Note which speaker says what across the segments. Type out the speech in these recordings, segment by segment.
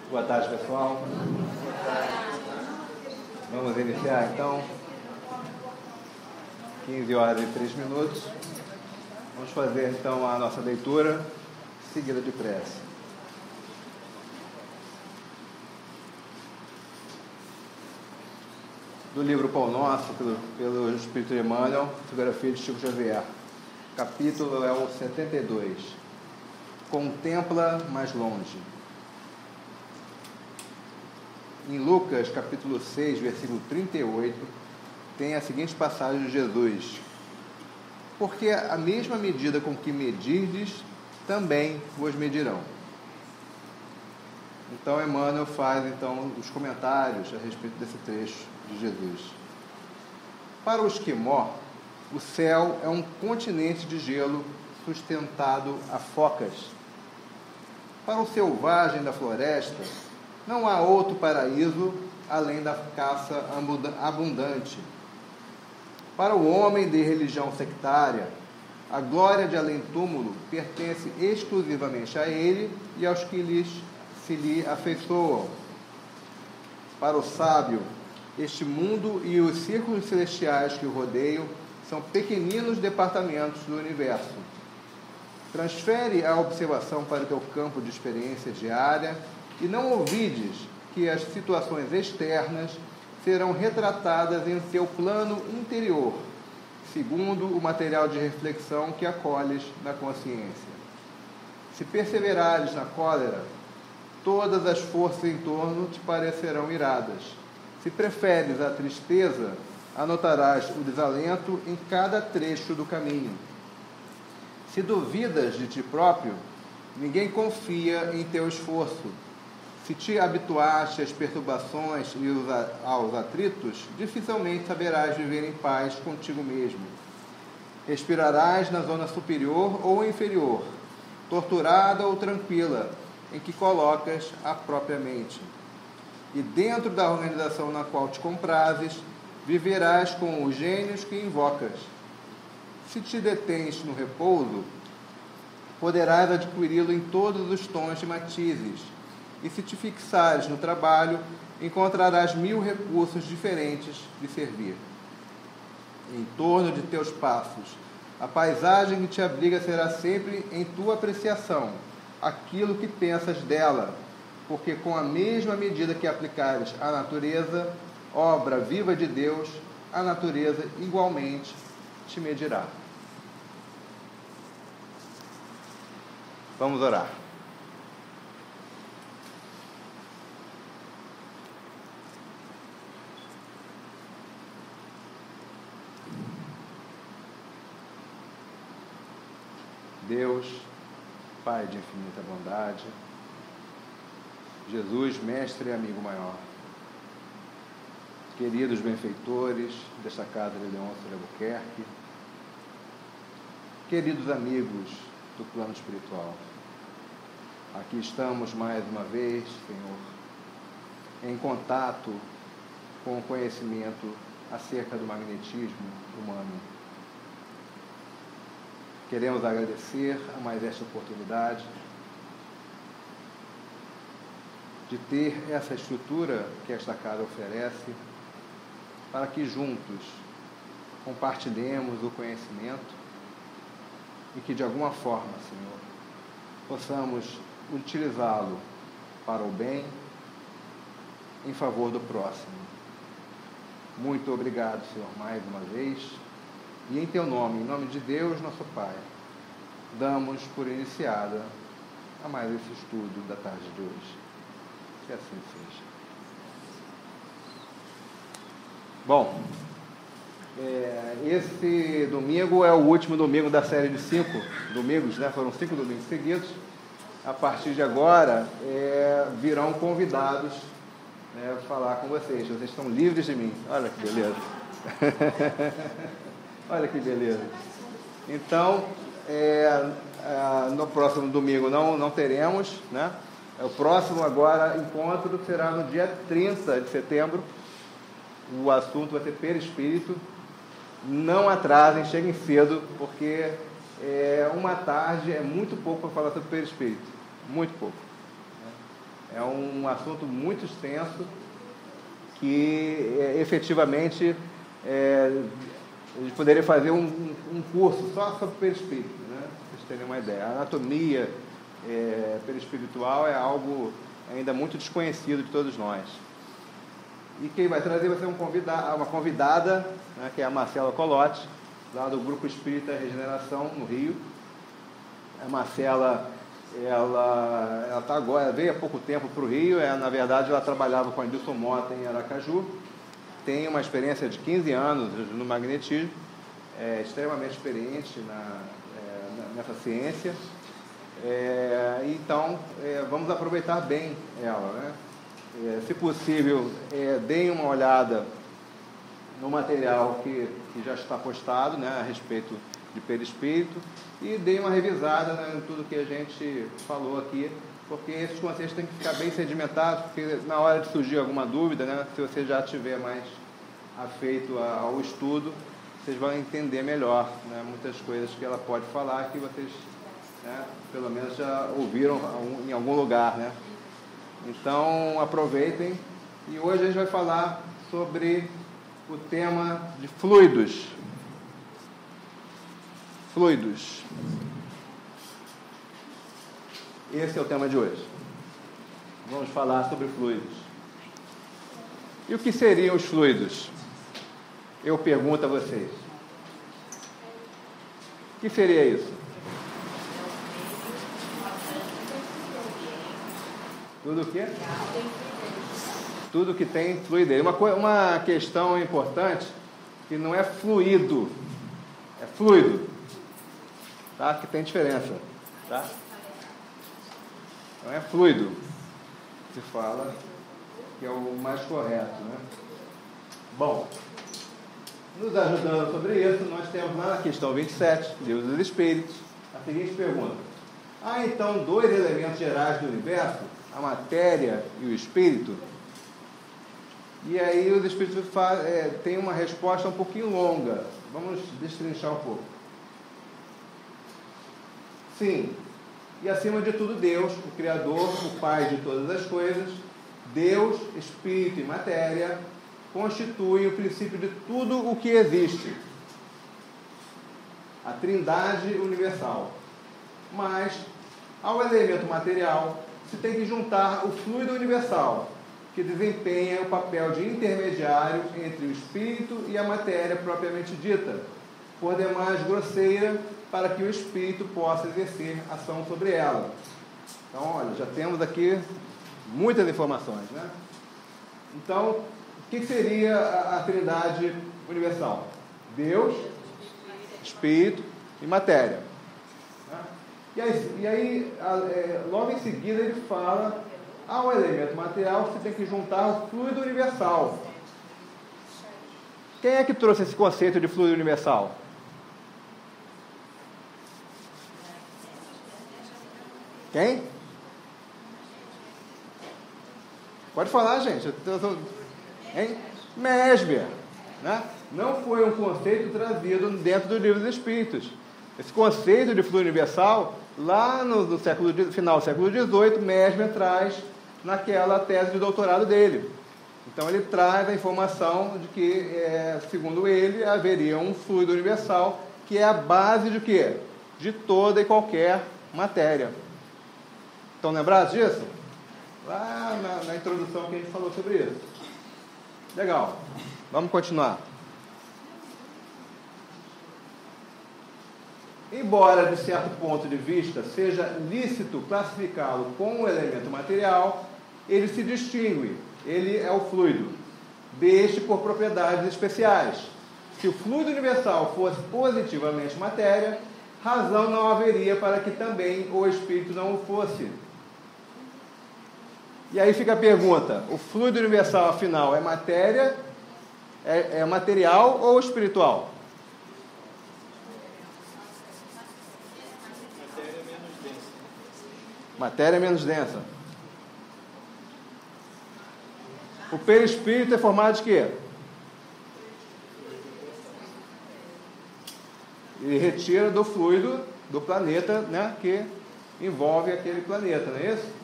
Speaker 1: Boa tarde, pessoal. Vamos iniciar, então. 15 horas e 3 minutos. Vamos fazer, então, a nossa leitura seguida de prece. Do livro Pão Nosso, pelo Espírito de Emmanuel, fotografia de Chico Xavier. Capítulo é o 72. Contempla mais longe. Em Lucas, capítulo 6, versículo 38, tem a seguinte passagem de Jesus: porque a mesma medida com que medirdes, também vos medirão. Então, Emmanuel faz os comentários a respeito desse trecho de Jesus. Para o esquimó, o céu é um continente de gelo sustentado a focas. Para o selvagem da floresta, não há outro paraíso além da caça abundante. Para o homem de religião sectária, a glória de além-túmulo pertence exclusivamente a ele e aos que se lhe afeiçoam. Para o sábio, este mundo e os círculos celestiais que o rodeiam são pequeninos departamentos do universo. Transfere a observação para o teu campo de experiência diária e não ouvides que as situações externas serão retratadas em seu plano interior, segundo o material de reflexão que acolhes na consciência. Se perseverares na cólera, todas as forças em torno te parecerão iradas. Se preferes a tristeza, anotarás o desalento em cada trecho do caminho. Se duvidas de ti próprio, ninguém confia em teu esforço. Se te habituaste às perturbações e aos atritos, dificilmente saberás viver em paz contigo mesmo. Respirarás na zona superior ou inferior, torturada ou tranquila, em que colocas a própria mente. E dentro da organização na qual te comprases, viverás com os gênios que invocas. Se te detens no repouso, poderás adquiri-lo em todos os tons e matizes. E se te fixares no trabalho, encontrarás 1000 recursos diferentes de servir. Em torno de teus passos, a paisagem que te abriga será sempre em tua apreciação, aquilo que pensas dela, porque com a mesma medida que aplicares à natureza, obra viva de Deus, a natureza igualmente te medirá. Vamos orar. Deus, Pai de infinita bondade, Jesus, mestre e amigo maior, queridos benfeitores desta casa de Leôncio de Albuquerque, queridos amigos do plano espiritual, aqui estamos mais uma vez, Senhor, em contato com o conhecimento acerca do magnetismo humano. Queremos agradecer a mais esta oportunidade de ter essa estrutura que esta casa oferece para que juntos compartilhemos o conhecimento e que de alguma forma, Senhor, possamos utilizá-lo para o bem, em favor do próximo. Muito obrigado, Senhor, mais uma vez. E em teu nome, em nome de Deus, nosso Pai, damos por iniciada a mais esse estudo da tarde de hoje. Que assim seja. Bom, esse domingo é o último domingo da série de 5 domingos, né? Foram 5 domingos seguidos. A partir de agora, virão convidados falar com vocês. Vocês estão livres de mim. Olha que beleza. Olha que beleza. Então, no próximo domingo não teremos, né? O próximo encontro será no dia 30 de setembro. O assunto vai ser perispírito. Não atrasem, cheguem cedo, porque uma tarde é muito pouco para falar sobre perispírito. Muito pouco. É um assunto muito extenso que, efetivamente, a gente poderia fazer um curso só sobre perispírito, né? Para vocês terem uma ideia. A anatomia perispiritual é algo ainda muito desconhecido de todos nós. E quem vai trazer vai ser uma convidada, né, que é a Marcela Colotti, lá do Grupo Espírita Regeneração, no Rio. A Marcela, ela tá agora, veio há pouco tempo para o Rio. Na verdade, ela trabalhava com a Adilson Mota em Aracaju. Tem uma experiência de 15 anos no magnetismo, é extremamente experiente nessa ciência. Então, vamos aproveitar bem ela, né? Se possível, deem uma olhada no material que já está postado, né, a respeito de perispírito, e deem uma revisada, né, em tudo que a gente falou aqui, porque esses conceitos têm que ficar bem sedimentados, porque na hora de surgir alguma dúvida, né, se você já estiver mais afeito ao estudo, vocês vão entender melhor, né, muitas coisas que ela pode falar que vocês, né, pelo menos já ouviram em algum lugar, né? Então, aproveitem. E hoje a gente vai falar sobre o tema de fluidos. Fluidos. Esse é o tema de hoje. Vamos falar sobre fluidos. E o que seriam os fluidos? Eu pergunto a vocês. O que seria isso? Tudo o quê? Tudo que tem fluidez. Uma questão importante, que não é fluido, é fluido. Tá? Que tem diferença. Tá? Não é fluido. Se fala que é o mais correto, né? Bom, nos ajudando sobre isso, nós temos lá na questão 27, Livro dos Espíritos, a seguinte pergunta. Há então dois elementos gerais do universo, a matéria e o espírito? E aí os espíritos têm uma resposta um pouquinho longa. Vamos destrinchar um pouco. Sim, e acima de tudo Deus, o Criador, o Pai de todas as coisas, Deus, Espírito e matéria, constituem o princípio de tudo o que existe. A Trindade universal. Mas, ao elemento material, se tem que juntar o fluido universal, que desempenha o papel de intermediário entre o espírito e a matéria propriamente dita, por demais grosseira, para que o espírito possa exercer ação sobre ela. Então, olha, já temos aqui muitas informações, né? Então, o que seria a Trindade universal? Deus, Espírito e matéria. E aí, logo em seguida, ele fala, ao elemento material você tem que juntar o fluido universal. Quem é que trouxe esse conceito de fluido universal? Quem? Pode falar, gente. Hein? Mesmer, né? Não foi um conceito trazido dentro do Livro dos Espíritos. Esse conceito de fluido universal, lá no final do século XVIII, Mesmer traz naquela tese de doutorado dele. Então ele traz a informação de que, segundo ele, haveria um fluido universal que é a base de quê? De toda e qualquer matéria. Estão lembrados disso? Lá na introdução que a gente falou sobre isso. Legal. Vamos continuar. Embora, de certo ponto de vista, seja lícito classificá-lo como um elemento material, ele se distingue. Ele é o fluido. Deste por propriedades especiais. Se o fluido universal fosse positivamente matéria, razão não haveria para que também o espírito não o fosse. E aí fica a pergunta, o fluido universal, afinal, é matéria, é material ou espiritual? Matéria menos densa. O perispírito é formado de quê? Ele retira do fluido do planeta, né, que envolve aquele planeta, não é isso?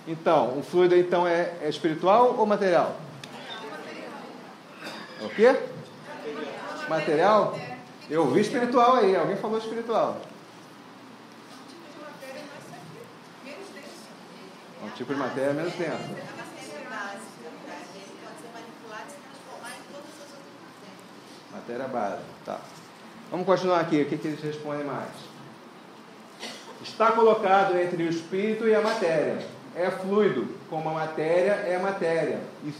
Speaker 1: Então, o fluido então é espiritual ou material? O quê? Material? Eu vi espiritual aí, alguém falou espiritual. É um tipo de matéria menos densa. Matéria básica, tá. Vamos continuar aqui, o que eles respondem mais? Está colocado entre o espírito e a matéria. É fluido, como a matéria é matéria, e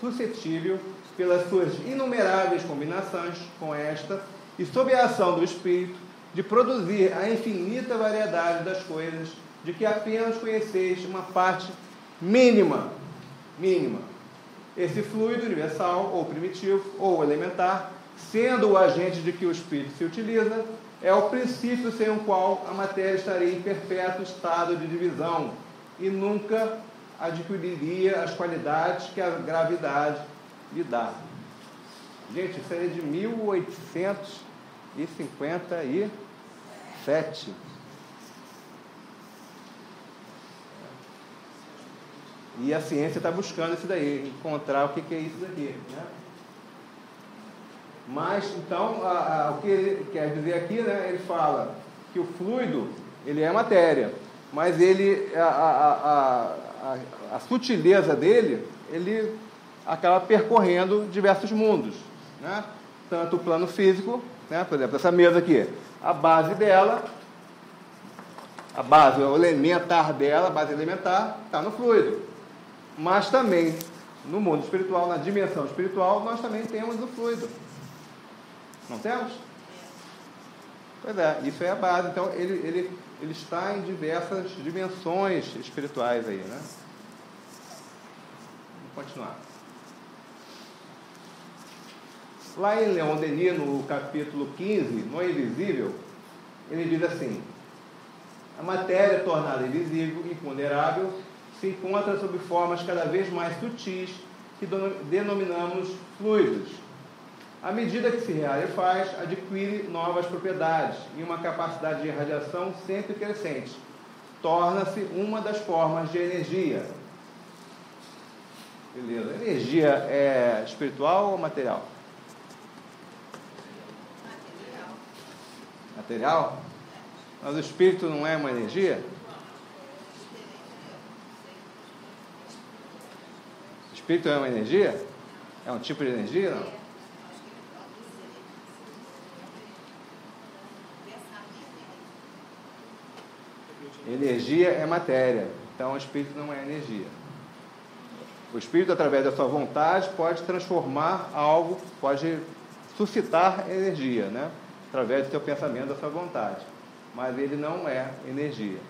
Speaker 1: suscetível, pelas suas inumeráveis combinações com esta, e sob a ação do espírito, de produzir a infinita variedade das coisas, de que apenas conheceis uma parte mínima. Esse fluido universal, ou primitivo, ou elementar, sendo o agente de que o espírito se utiliza, é o princípio sem o qual a matéria estaria em perpétuo estado de divisão e nunca adquiriria as qualidades que a gravidade lhe dá. Gente, isso aí é de 1857. E a ciência está buscando isso daí, encontrar o que é isso daqui, né? Mas, então, o que ele quer dizer aqui, né, ele fala que o fluido, ele é matéria, mas ele, a sutileza dele, ele acaba percorrendo diversos mundos, né? Tanto o plano físico, né, por exemplo, essa mesa aqui, a base dela, o elementar dela, a base elementar, está no fluido. Mas também, no mundo espiritual, na dimensão espiritual, nós também temos o fluido. Não temos? Pois é, isso é a base. Então, ele está em diversas dimensões espirituais aí, né? Vamos continuar. Lá em Leon Denis, no capítulo 15, no Invisível, ele diz assim: a matéria tornada invisível, imponderável, se encontra sob formas cada vez mais sutis que denominamos fluidos. À medida que se rarefaz, adquire novas propriedades e uma capacidade de irradiação sempre crescente. Torna-se uma das formas de energia. Beleza. Energia é espiritual ou material? Material? Mas o espírito não é uma energia? O espírito é uma energia? É um tipo de energia, não? Energia é matéria, então o espírito não é energia. O espírito, através da sua vontade, pode transformar algo, pode suscitar energia, né? Através do seu pensamento, da sua vontade. Mas ele não é energia.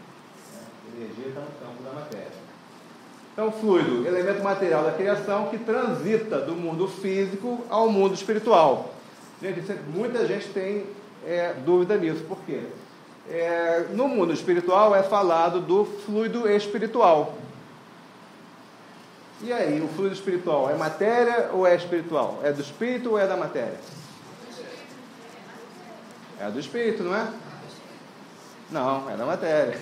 Speaker 1: Energia está no campo da matéria. Então, fluido, elemento material da criação que transita do mundo físico ao mundo espiritual. Gente, muita gente tem dúvida nisso. Por quê? No mundo espiritual é falado do fluido espiritual. E aí, o fluido espiritual é matéria ou é espiritual? É do espírito ou é da matéria? É do espírito, não é? Não, é da matéria.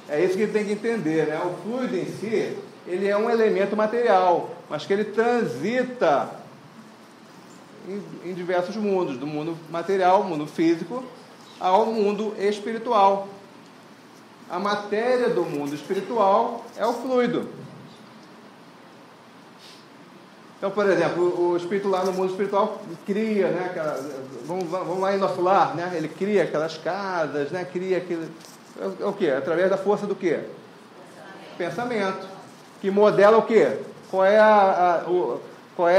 Speaker 1: É isso que tem que entender, né? O fluido em si, ele é um elemento material, mas que ele transita em diversos mundos, do mundo material, mundo físico, ao mundo espiritual. A matéria do mundo espiritual é o fluido. Então, por exemplo, o espírito lá no mundo espiritual cria, né, vamos lá em nosso lar, né, ele cria aquelas casas, né, cria aquele... É o quê? Através da força do quê? Pensamento. Que modela o quê? Qual é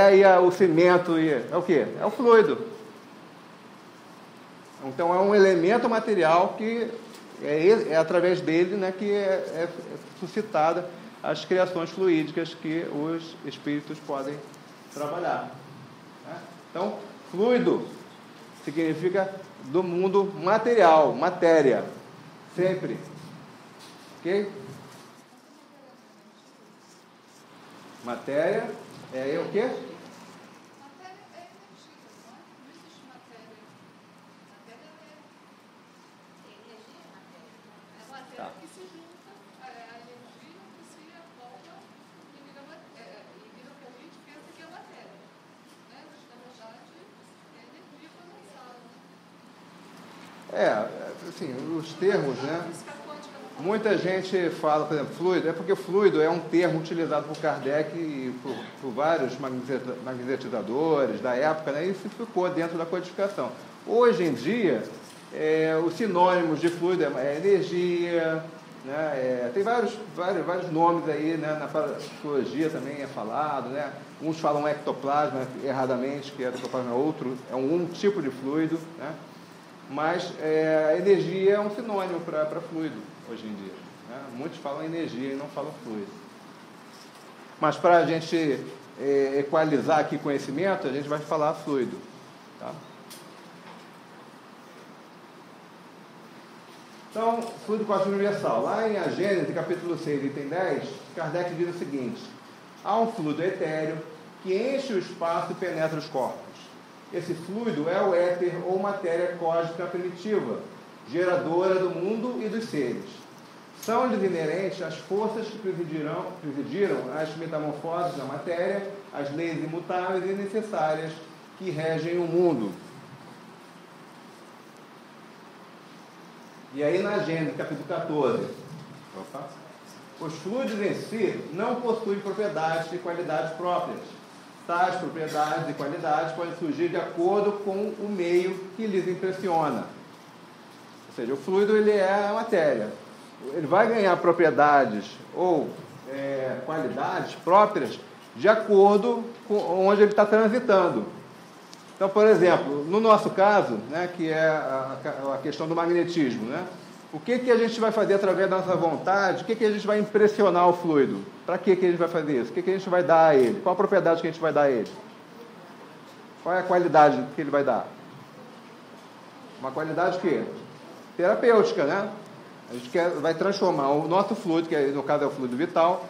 Speaker 1: aí o cimento? É o quê? É o fluido. Então é um elemento material que é através dele, né, que é suscitada as criações fluídicas que os espíritos podem trabalhar. Né? Então, fluido significa do mundo material, matéria. Sempre. Ok? Matéria é o quê?
Speaker 2: Matéria é energia, não é? Não existe matéria. Matéria é energia, matéria. É matéria que se junta,
Speaker 1: Assim, os termos, né?
Speaker 2: Por isso que a quântica não fala.
Speaker 1: Muita gente fala, por exemplo, fluido, é porque fluido é um termo utilizado por Kardec e por vários magnetizadores da época, né? E isso ficou dentro da codificação. Hoje em dia, os sinônimos de fluido é energia, né? Tem vários nomes aí, né? Na psicologia também é falado, né? Uns falam ectoplasma erradamente, que ectoplasma é um tipo de fluido, né? Mas energia é um sinônimo para fluido hoje em dia, né? Muitos falam energia e não falam fluido. Mas para a gente equalizar aqui conhecimento, a gente vai falar fluido, tá? Então, fluido cósmico universal. Lá em A Gênese, capítulo 6, item 10, Kardec diz o seguinte: há um fluido etéreo que enche o espaço e penetra os corpos. Esse fluido é o éter ou matéria cósmica primitiva, geradora do mundo e dos seres. São-lhes inerentes as forças que presidiram as metamorfoses da matéria, as leis imutáveis e necessárias que regem o mundo. E aí na Gênese, capítulo 14, os fluidos em si não possuem propriedades e qualidades próprias. Tais propriedades e qualidades podem surgir de acordo com o meio que lhes impressiona. Ou seja, o fluido ele é a matéria. Ele vai ganhar propriedades ou qualidades próprias de acordo com onde ele está transitando. Então, por exemplo, no nosso caso, né, que é a questão do magnetismo, né? O que a gente vai fazer através da nossa vontade? O que a gente vai impressionar o fluido? Para que a gente vai fazer isso? O que a gente vai dar a ele? Qual a propriedade que a gente vai dar a ele? Qual é a qualidade que ele vai dar? Uma qualidade que? Terapêutica, né? A gente vai transformar o nosso fluido, que no caso é o fluido vital,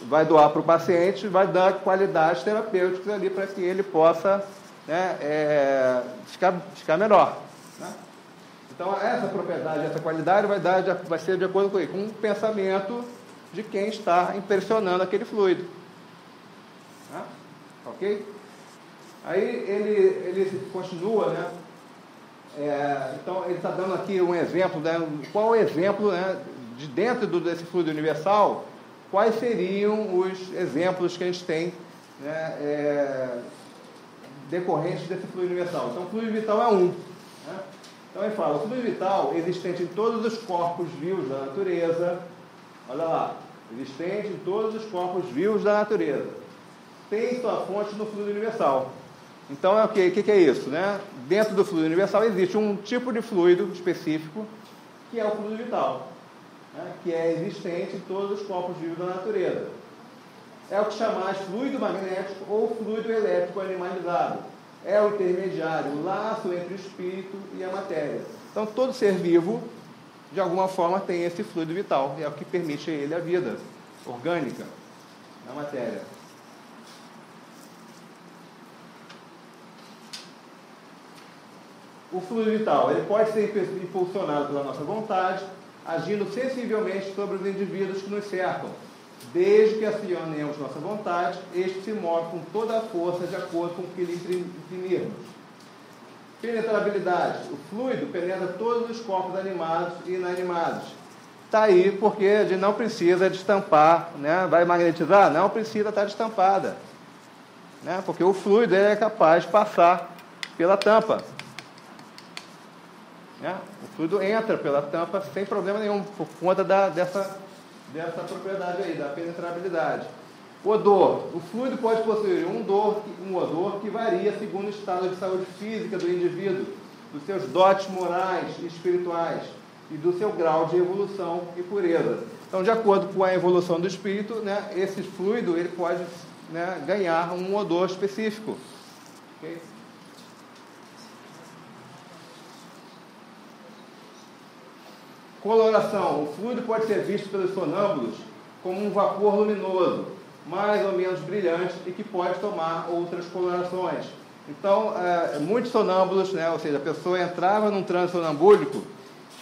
Speaker 1: vai doar para o paciente, vai dar qualidades terapêuticas ali para que ele possa, né, ficar melhor, né? Então, essa propriedade, essa qualidade vai ser de acordo com o pensamento de quem está impressionando aquele fluido. Né? Ok? Aí ele continua, né? Então, ele está dando aqui um exemplo, né? Qual o exemplo, né, de dentro desse fluido universal, quais seriam os exemplos que a gente tem, né, decorrentes desse fluido universal. Então, o fluido vital é um. Né? Então, ele fala, o fluido vital existente em todos os corpos vivos da natureza, olha lá, existente em todos os corpos vivos da natureza, tem sua fonte no fluido universal. Então, o que é isso? Né? Dentro do fluido universal existe um tipo de fluido específico, que é o fluido vital, né? Que é existente em todos os corpos vivos da natureza. É o que chamamos fluido magnético ou fluido elétrico animalizado. É o intermediário, o laço entre o espírito e a matéria. Então, todo ser vivo, de alguma forma, tem esse fluido vital, e é o que permite a ele a vida orgânica na matéria. O fluido vital, ele pode ser impulsionado pela nossa vontade, agindo sensivelmente sobre os indivíduos que nos cercam. Desde que acionemos nossa vontade, este se move com toda a força de acordo com o que lhe imprimirmos. Penetrabilidade. O fluido penetra todos os corpos animados e inanimados. Está aí porque a gente não precisa destampar, né? Vai magnetizar? Não precisa estar destampada, né? Porque o fluido é capaz de passar pela tampa. Né? O fluido entra pela tampa sem problema nenhum, por conta dessa propriedade aí, da penetrabilidade. Odor. O fluido pode possuir um odor que varia segundo o estado de saúde física do indivíduo, dos seus dotes morais e espirituais e do seu grau de evolução e pureza. Então, de acordo com a evolução do espírito, né, esse fluido ele pode, né, ganhar um odor específico. Okay? Coloração. O fluido pode ser visto pelos sonâmbulos como um vapor luminoso, mais ou menos brilhante e que pode tomar outras colorações. Então, muitos sonâmbulos, né, ou seja, a pessoa entrava num transe sonambúlico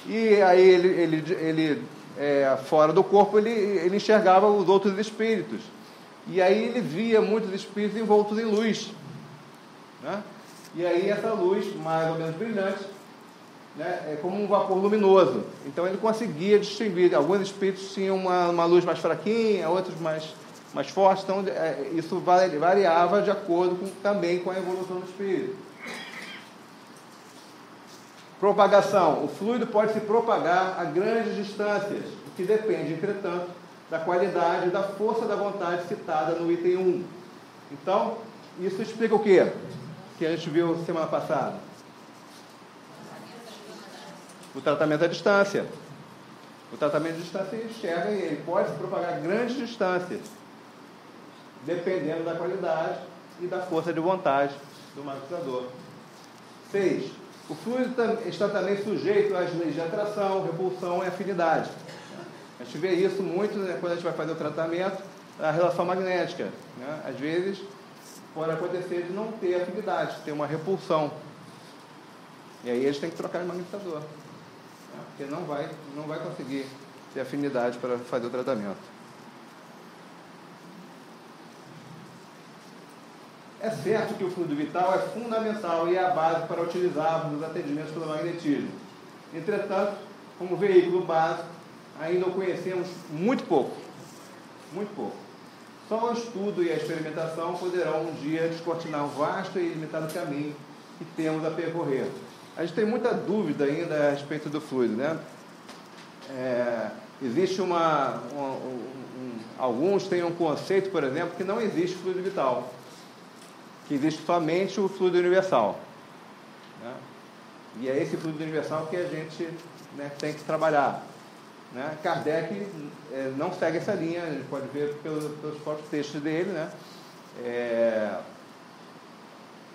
Speaker 1: e aí ele fora do corpo, ele enxergava os outros espíritos. E aí ele via muitos espíritos envoltos em luz. Né? E aí essa luz, mais ou menos brilhante, né, é como um vapor luminoso. Então ele conseguia distinguir. Alguns espíritos tinham uma luz mais fraquinha, outros mais forte, então isso variava de acordo também com a evolução do espírito. Propagação. O fluido pode se propagar a grandes distâncias, o que depende, entretanto, da qualidade e da força da vontade citada no item 1. Então, isso explica o quê? Que a gente viu semana passada. O tratamento à distância. O tratamento à distância enxerga e ele pode se propagar a grandes distâncias, dependendo da qualidade e da força de vontade do magnetizador. 6. O fluido está também sujeito às leis de atração, repulsão e afinidade. A gente vê isso muito, né, quando a gente vai fazer o tratamento, a relação magnética. Né? Às vezes, pode acontecer de não ter afinidade, ter uma repulsão. E aí eles têm que trocar de magnetizador. Né? Porque não vai conseguir ter afinidade para fazer o tratamento. É certo que o fluido vital é fundamental e é a base para utilizarmos nos atendimentos pelo magnetismo. Entretanto, como veículo básico, ainda o conhecemos muito pouco. Muito pouco. Só o estudo e a experimentação poderão um dia descortinar o vasto e ilimitado caminho que temos a percorrer. A gente tem muita dúvida ainda a respeito do fluido, né? Existe alguns têm um conceito, por exemplo, que não existe fluido vital, que existe somente o fluido universal, né? E é esse fluido universal que a gente, né, tem que trabalhar, né? Kardec não segue essa linha, a gente pode ver pelos próprios textos dele, né?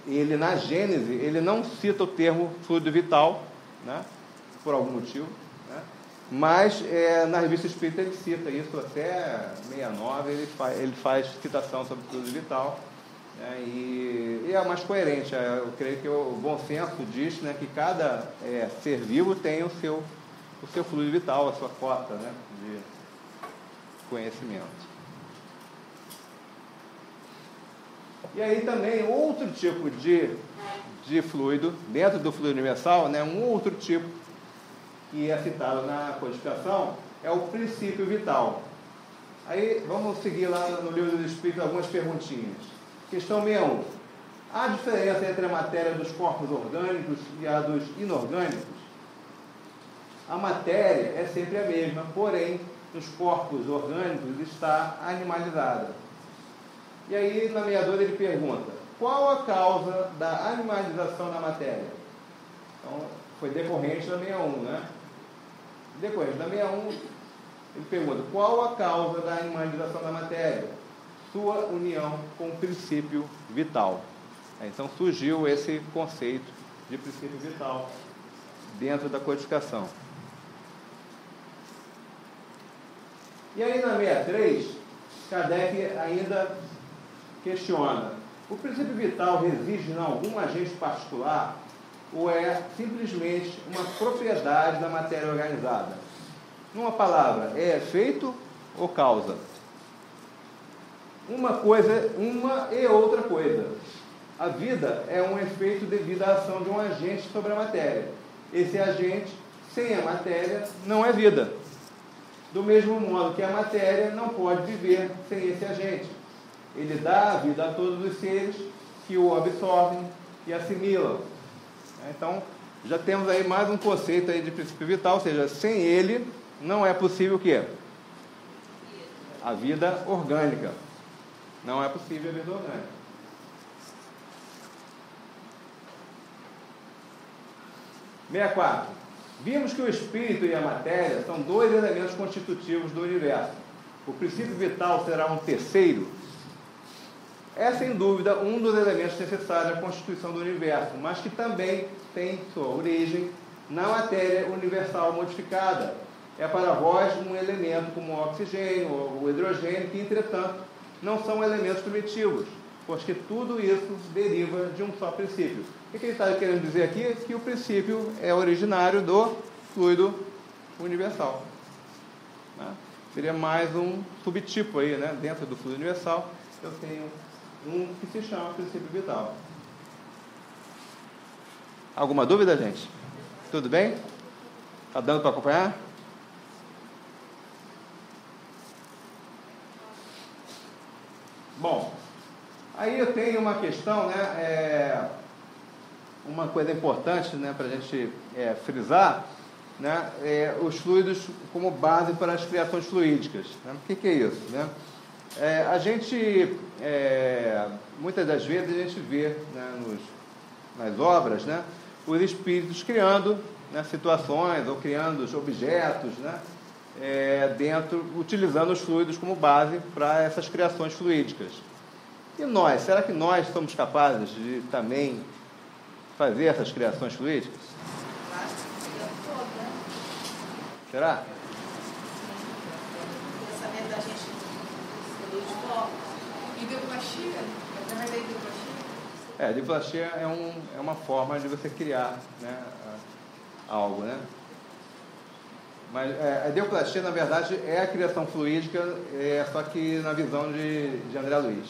Speaker 1: Ele, na Gênese, ele não cita o termo fluido vital, né, por algum motivo, né? Mas na Revista Espírita ele cita isso, até 69 ele faz citação sobre o fluido vital, né? E é mais coerente. Eu creio que o bom senso diz, né, que cada ser vivo tem o seu fluido vital, a sua cota, né, de conhecimento. E aí também outro tipo de fluido, dentro do fluido universal, né, um outro tipo que é citado na codificação é o princípio vital. Aí vamos seguir lá no Livro dos Espíritos algumas perguntinhas. Questão 61. Há diferença entre a matéria dos corpos orgânicos e a dos inorgânicos? A matéria é sempre a mesma, porém, nos corpos orgânicos está animalizada. E aí, na 62, ele pergunta: qual a causa da animalização da matéria? Então, foi decorrente da 61, né? Decorrente da 61, ele pergunta: qual a causa da animalização da matéria? Sua união com o princípio vital. Então, surgiu esse conceito de princípio vital dentro da codificação. E aí, na 63, Kardec ainda questiona: o princípio vital reside em algum agente particular ou é simplesmente uma propriedade da matéria organizada? Numa palavra, é efeito ou causa? Uma e outra coisa. A vida é um efeito devido à ação de um agente sobre a matéria. Esse agente, sem a matéria, não é vida. Do mesmo modo que a matéria não pode viver sem esse agente. Ele dá a vida a todos os seres que o absorvem e assimilam. Então, já temos aí mais um conceito aí de princípio vital, ou seja, sem ele não é possível o quê? A vida orgânica. Não é possível a vida orgânica. – 64. Vimos que o espírito e a matéria são dois elementos constitutivos do universo. O princípio vital será um terceiro? É, sem dúvida, um dos elementos necessários à constituição do universo, mas que também tem sua origem na matéria universal modificada. É para vós um elemento como o oxigênio ou o hidrogênio, que, entretanto, não são elementos primitivos, porque tudo isso deriva de um só princípio. O que ele está querendo dizer aqui? Que o princípio é originário do fluido universal. Né? Seria mais um subtipo aí, né? Dentro do fluido universal, eu tenho um que se chama princípio vital. Alguma dúvida, gente? Tudo bem? Está dando para acompanhar? Bom, aí eu tenho uma questão, né? Uma coisa importante, né, para a gente frisar, né? Os fluidos como base para as criações fluídicas. Né? O que é isso? Né? A gente, muitas das vezes, a gente vê, né, nas obras, né, os espíritos criando, né, situações ou criando os objetos, né, utilizando os fluidos como base para essas criações fluídicas. E nós, será que nós somos capazes de também fazer essas criações fluídicas? Será?
Speaker 3: O pensamento da gente
Speaker 2: Ideoplastia? Através da ideoplastia?
Speaker 1: A ideoplastia é uma forma de você criar, né, algo, né? Mas a ideoplastia, na verdade, é a criação fluídica, só que na visão de André Luiz.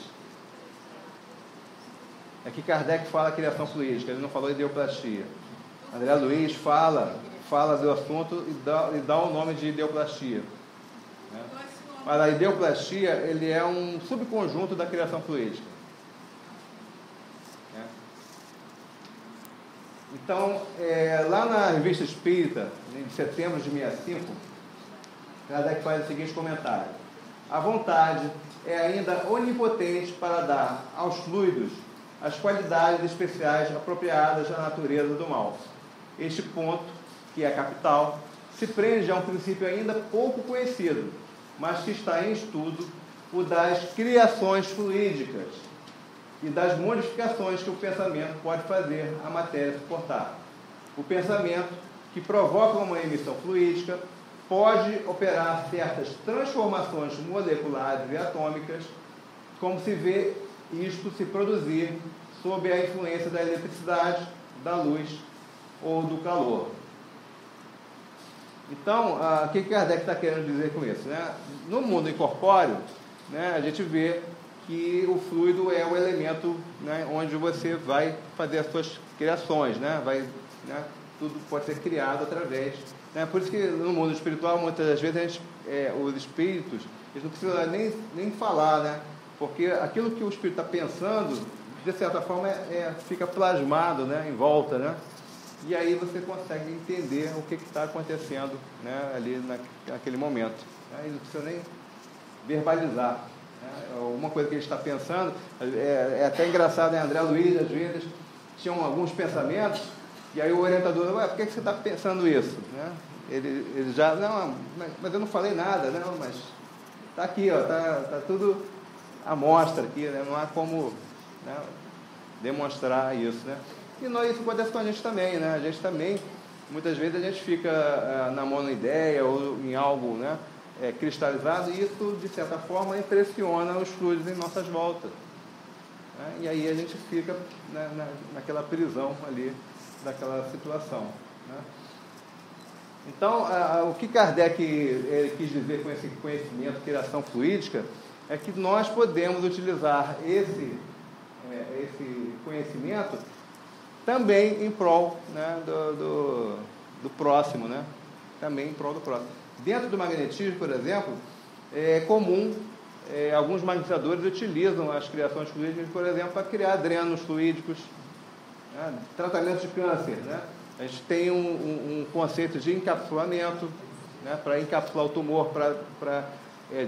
Speaker 1: Aqui Kardec fala criação fluídica, ele não falou ideoplastia. André Luiz fala do assunto e dá o nome de ideoplastia. Né? Mas a ideoplastia, ele é um subconjunto da criação fluídica. Né? Então, lá na Revista Espírita, de setembro de 65, Kardec faz o seguinte comentário: a vontade é ainda onipotente para dar aos fluidos as qualidades especiais apropriadas à natureza do mal. Este ponto, que é capital, se prende a um princípio ainda pouco conhecido, mas que está em estudo, o das criações fluídicas e das modificações que o pensamento pode fazer à matéria suportar. O pensamento, que provoca uma emissão fluídica, pode operar certas transformações moleculares e atômicas, como se vê isto se produzir sob a influência da eletricidade, da luz ou do calor. Então, o que Kardec está querendo dizer com isso? Né? No mundo incorpóreo, né, a gente vê que o fluido é o elemento, né, onde você vai fazer as suas criações, né? Tudo pode ser criado através. Né? Por isso que no mundo espiritual, muitas das vezes, os espíritos, eles não precisam nem falar, né? Porque aquilo que o espírito está pensando, de certa forma, fica plasmado, né, em volta, né? E aí você consegue entender o que está acontecendo, né, ali naquele momento. Né? E não precisa nem verbalizar. Né? Uma coisa que ele está pensando, é até engraçado, né? André Luiz, às vezes, tinham alguns pensamentos, e aí o orientador, por que você está pensando isso? Né? Ele já, não, mas eu não falei nada, não, mas está aqui, ó, tá tudo à mostra aqui, né? Não há como, né, demonstrar isso, né? E isso acontece com a gente também, né? A gente também, muitas vezes, a gente fica na monoideia ou em algo, né, cristalizado, e isso, de certa forma, impressiona os fluidos em nossas voltas. Né? E aí a gente fica, né, naquela prisão ali, daquela situação. Né? Então, o que Kardec quis dizer com esse conhecimento, criação fluídica, é que nós podemos utilizar esse conhecimento também em prol, né, do próximo, né? Também em prol do próximo. Dentro do magnetismo, por exemplo, é comum, alguns magnetizadores utilizam as criações fluídicas, por exemplo, para criar drenos fluídicos, né? Tratamento de câncer, né? A gente tem um conceito de encapsulamento, né, para encapsular o tumor, para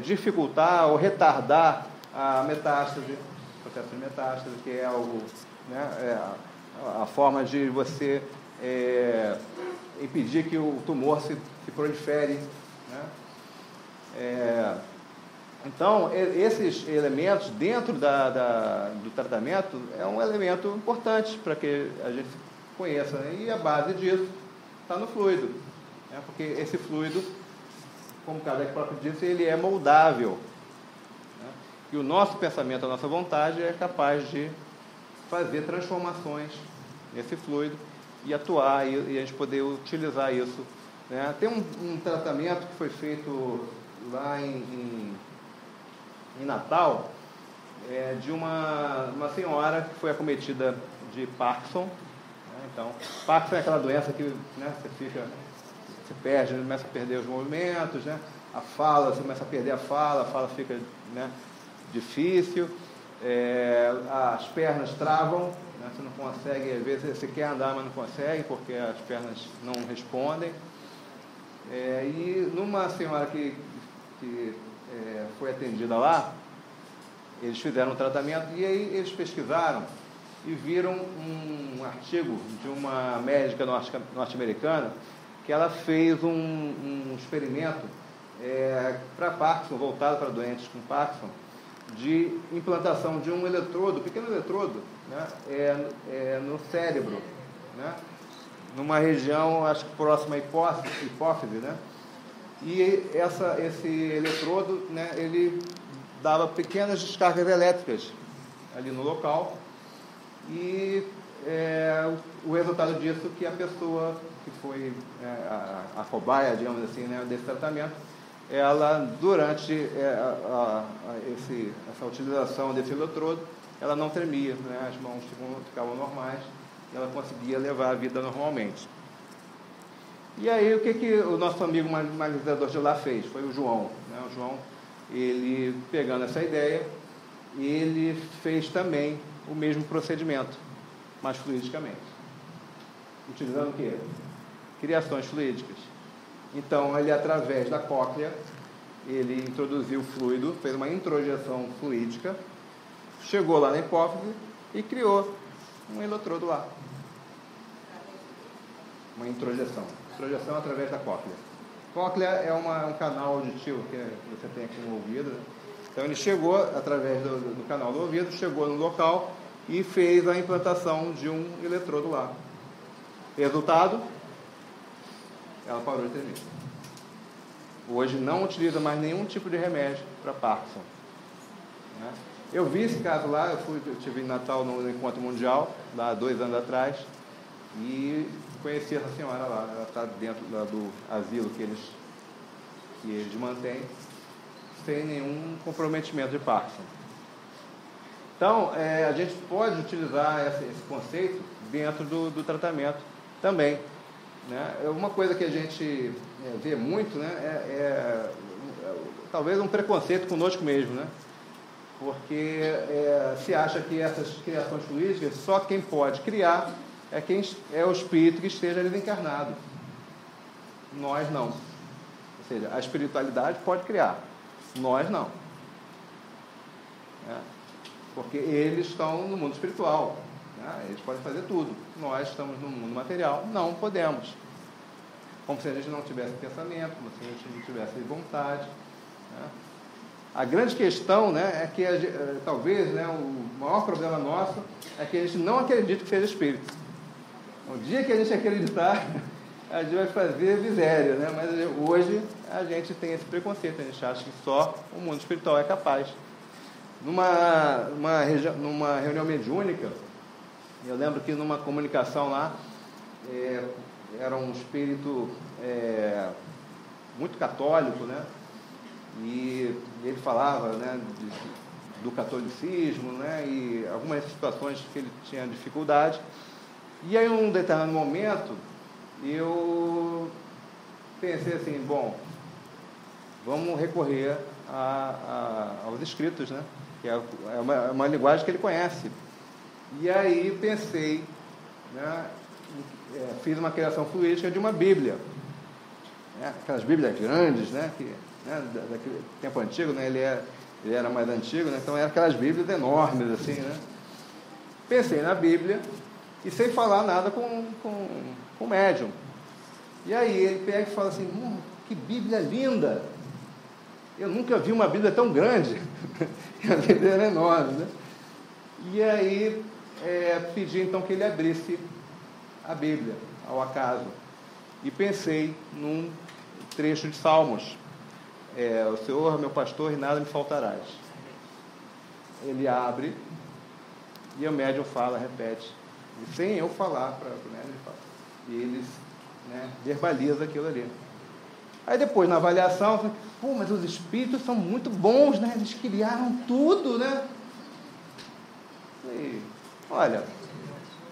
Speaker 1: dificultar ou retardar a metástase, o processo de metástase, que é algo, né, a forma de você impedir que o tumor se prolifere. Né? Então, esses elementos dentro do tratamento é um elemento importante para que a gente conheça, né? E a base disso está no fluido, né? Porque esse fluido, como o Kardec próprio disse, ele é moldável, né? E o nosso pensamento, a nossa vontade é capaz de fazer transformações nesse fluido e atuar, e a gente poder utilizar isso. Né? Tem um tratamento que foi feito lá em Natal, de uma senhora que foi acometida de Parkinson, né? Então, Parkinson é aquela doença que, né, você perde, começa a perder os movimentos, né? A fala, você começa a perder a fala fica, né, difícil, as pernas travam, né, você não consegue, às vezes você quer andar, mas não consegue, porque as pernas não respondem. E numa senhora que foi atendida lá, eles fizeram um tratamento e aí eles pesquisaram e viram um artigo de uma médica norte-americana que ela fez um experimento para Parkinson, voltado para doentes com Parkinson, de implantação de um eletrodo, pequeno eletrodo, né, no cérebro, né, numa região, acho que próxima à hipófise, né, e esse eletrodo, né, ele dava pequenas descargas elétricas ali no local, e o resultado disso que a pessoa que foi a cobaia, digamos assim, né, desse tratamento, ela, durante essa utilização desse eletrodo, ela não tremia, né, as mãos ficavam normais, e ela conseguia levar a vida normalmente. E aí, o que o nosso amigo magnesidador de lá fez? Foi o João. Né? O João, ele, pegando essa ideia, ele fez também o mesmo procedimento, mas fluidicamente. Utilizando o quê? Criações fluídicas. Então, ele, através da cóclea, ele introduziu fluido, fez uma introjeção fluídica, chegou lá na hipófise e criou um eletrodo lá. Uma introjeção. Introjeção através da cóclea. Cóclea é um canal auditivo que você tem aqui no ouvido. Né? Então, ele chegou, através do canal do ouvido, chegou no local e fez a implantação de um eletrodo lá. Resultado? Ela parou de tremer. Hoje não utiliza mais nenhum tipo de remédio para Parkinson. Né? Eu vi esse caso lá, eu tive em Natal no Encontro Mundial, lá 2 anos atrás, e conheci essa senhora lá. Ela está dentro do asilo que eles mantêm, sem nenhum comprometimento de Parkinson. Então, a gente pode utilizar esse conceito dentro do tratamento também. Né? Uma coisa que a gente vê muito, né, talvez um preconceito conosco mesmo, né? Porque se acha que essas criações fluídicas, só quem pode criar é o espírito que esteja ali encarnado. Nós não. Ou seja, a espiritualidade pode criar, nós não. Porque eles estão no mundo espiritual. Eles podem fazer tudo. Nós estamos no mundo material, não podemos. Como se a gente não tivesse pensamento, como se a gente não tivesse vontade. Né? A grande questão, né, é que talvez, né, o maior problema nosso é que a gente não acredita que seja espírito. O dia que a gente acreditar, a gente vai fazer miséria, né? Mas hoje a gente tem esse preconceito, a gente acha que só o mundo espiritual é capaz. Numa reunião mediúnica, eu lembro que numa comunicação lá, era um espírito muito católico, né? E ele falava, né, do catolicismo, né, e algumas situações que ele tinha dificuldade. E aí, em um determinado momento, eu pensei assim, bom, vamos recorrer aos escritos, né? Que é uma linguagem que ele conhece. E aí pensei, né, fiz uma criação fluídica de uma Bíblia. Aquelas Bíblias grandes, né? Daquele tempo antigo, né? Ele era mais antigo, né? Então eram aquelas Bíblias enormes, assim, né? Pensei na Bíblia e sem falar nada com o médium. E aí ele pega e fala assim, que Bíblia linda! Eu nunca vi uma Bíblia tão grande. A Bíblia era enorme, né? E aí pedi então que ele abrisse a Bíblia, ao acaso. E pensei num trecho de Salmos. O Senhor, meu pastor, e nada me faltarás. Ele abre e o médium fala, repete. E sem eu falar para o médium, ele fala. E ele, né, verbaliza aquilo ali. Aí depois, na avaliação, eu falei, mas os espíritos são muito bons, né? Eles criaram tudo, né? E, olha,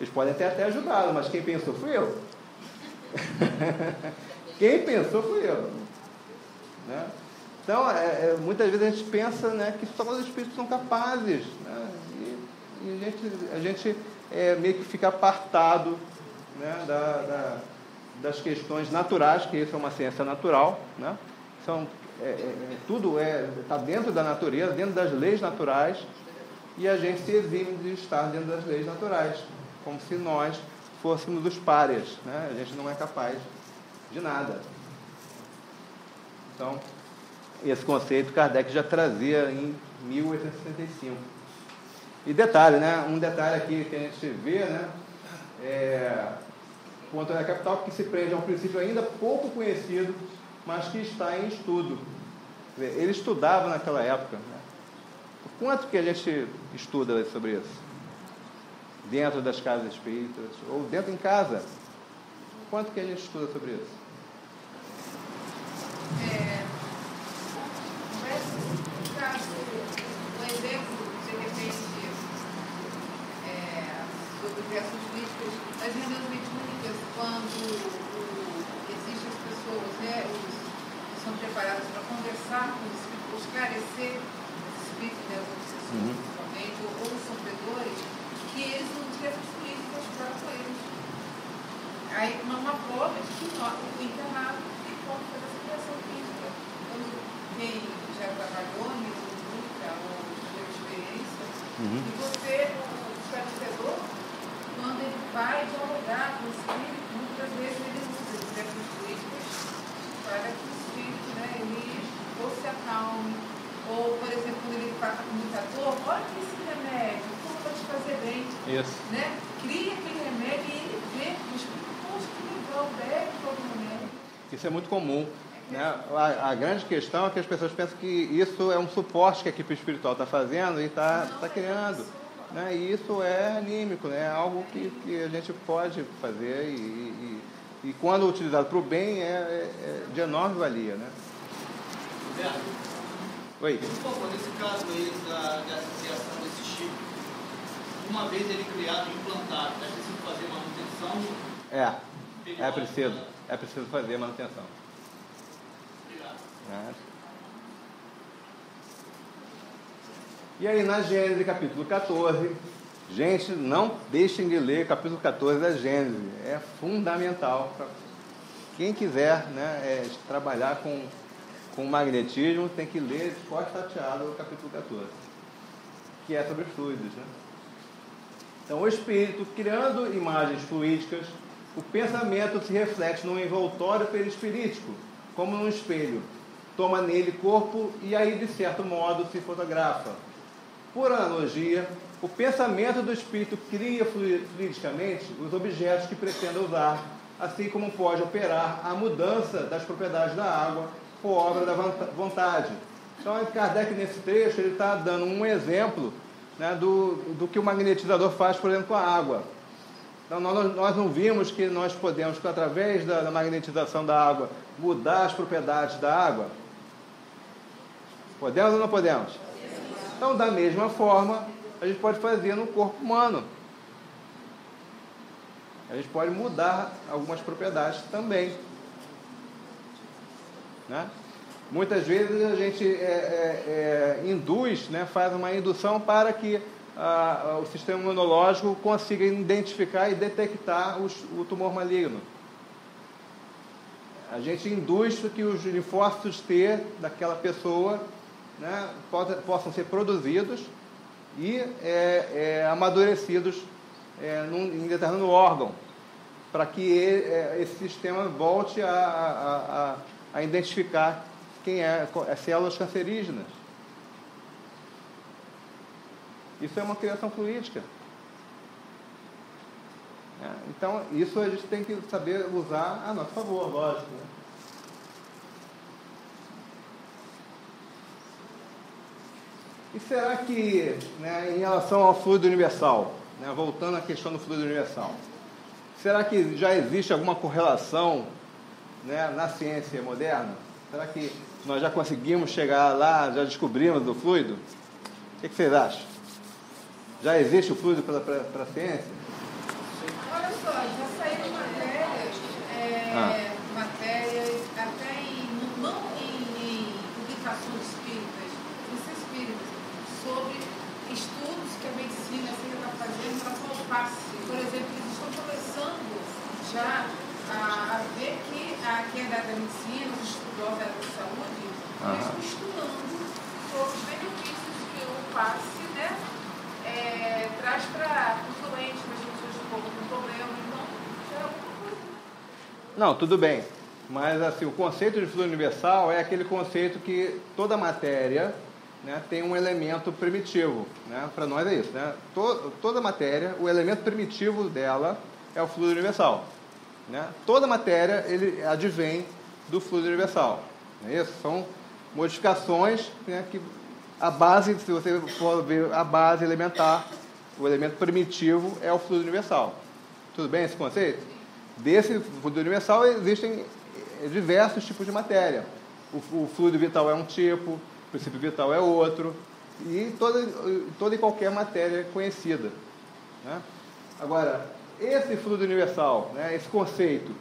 Speaker 1: Eles podem ter até ajudado, mas quem pensou fui eu. Quem pensou fui eu. Né? Então, muitas vezes a gente pensa, né, que só os espíritos são capazes. Né? E a gente meio que fica apartado, né, das questões naturais, que isso é uma ciência natural. Né? Tudo está dentro da natureza, dentro das leis naturais, e a gente se exime de estar dentro das leis naturais, como se nós fôssemos os párias. Né? A gente não é capaz de nada. Então, esse conceito Kardec já trazia em 1865. E detalhe, né? Um detalhe aqui que a gente vê, né? O Antônio Capital, que se prende a um princípio ainda pouco conhecido, mas que está em estudo. Ele estudava naquela época. Né? Quanto que a gente estuda sobre isso? Dentro das casas espíritas, ou dentro em casa? Quanto que a gente estuda sobre isso?
Speaker 2: Um exemplo, de repente, sobre criações políticas, as reuniões mediúnicas, quando existem as pessoas, né, que são preparadas para conversar com os espíritos, esclarecer os espíritos, né, os obsessores, principalmente, ou os sofredores, que eles não tinham as políticas para com eles. Aí, uma prova de que o internado tem como fazer essa criação política. Quando quem já trabalhou em luta ou teve experiência, e você, o esclarecedor, quando ele vai dialogar com o espírito, muitas vezes ele usa exemplos políticos para que o espírito, né, ele ou se acalme, ou, por exemplo, quando ele passa com muita dor, olha que esse remédio, como vai te fazer bem.
Speaker 1: Isso.
Speaker 2: Né? Cria aquele remédio e ele vê, o espírito, poxa, que legal, bebe todo remédio.
Speaker 1: Isso é muito comum. Né? A grande questão é que as pessoas pensam que isso é um suporte que a equipe espiritual está fazendo e está criando. Né? E isso é anímico, né? É algo que a gente pode fazer e quando utilizado para o bem é de enorme valia. Né?
Speaker 3: Roberto,
Speaker 1: oi.
Speaker 3: por favor, nesse caso aí dessa criação desse chip, uma vez ele criado e implantado, é preciso fazer manutenção?
Speaker 1: É preciso fazer manutenção. E aí na Gênesis capítulo 14, gente, não deixem de ler capítulo 14 da Gênesis, é fundamental para quem quiser, né, trabalhar com magnetismo, tem que ler de costas tateadas o capítulo 14, que é sobre fluidos. Né? Então o espírito, criando imagens fluídicas, o pensamento se reflete num envoltório perispirítico, como num espelho. Toma nele corpo e aí, de certo modo, se fotografa. Por analogia, o pensamento do espírito cria fluidicamente os objetos que pretende usar, assim como pode operar a mudança das propriedades da água por obra da vontade. Então, Kardec, nesse trecho, ele está dando um exemplo, né, do que o magnetizador faz, por exemplo, com a água. Então, nós não vimos que nós podemos, através da magnetização da água, mudar as propriedades da água? Podemos ou não podemos? Então, da mesma forma, a gente pode fazer no corpo humano. A gente pode mudar algumas propriedades também. Né? Muitas vezes a gente induz, né, faz uma indução para que o sistema imunológico consiga identificar e detectar o tumor maligno. A gente induz que os linfócitos T daquela pessoa, né, possam ser produzidos e amadurecidos em determinado órgão, para que esse sistema volte a identificar quem as células cancerígenas. Isso é uma criação fluídica. Então, isso a gente tem que saber usar a nosso favor, lógico. Né? E será que, né, em relação ao fluido universal, né, voltando à questão do fluido universal, será que já existe alguma correlação, né, na ciência moderna? Será que nós já conseguimos chegar lá, já descobrimos o fluido? O que vocês acham? Já existe o fluido para a ciência?
Speaker 2: já saíram matérias, até não em publicações espíritas, sobre estudos que a medicina está fazendo em relação ao passe. Por exemplo, eles estão começando já a ver que quem é da medicina, os estudiosos da saúde, estão estudando sobre os benefícios que o passe, né, traz para os doentes, para as pessoas que estão com problema. Então, já é alguma coisa.
Speaker 1: Não, tudo bem. Mas assim, o conceito de fluido universal é aquele conceito que toda matéria, né, tem um elemento primitivo. Né? Para nós é isso. Né? Toda matéria, o elemento primitivo dela é o fluido universal. Né? Toda matéria ele advém do fluido universal. Não é isso? São modificações, né, que a base, se você for ver a base elementar, o elemento primitivo é o fluido universal. Tudo bem esse conceito? Desse fluido universal existem diversos tipos de matéria. O fluido vital é um tipo, o princípio vital é outro, e toda e qualquer matéria conhecida. Né? Agora, esse fluido universal, né, esse conceito,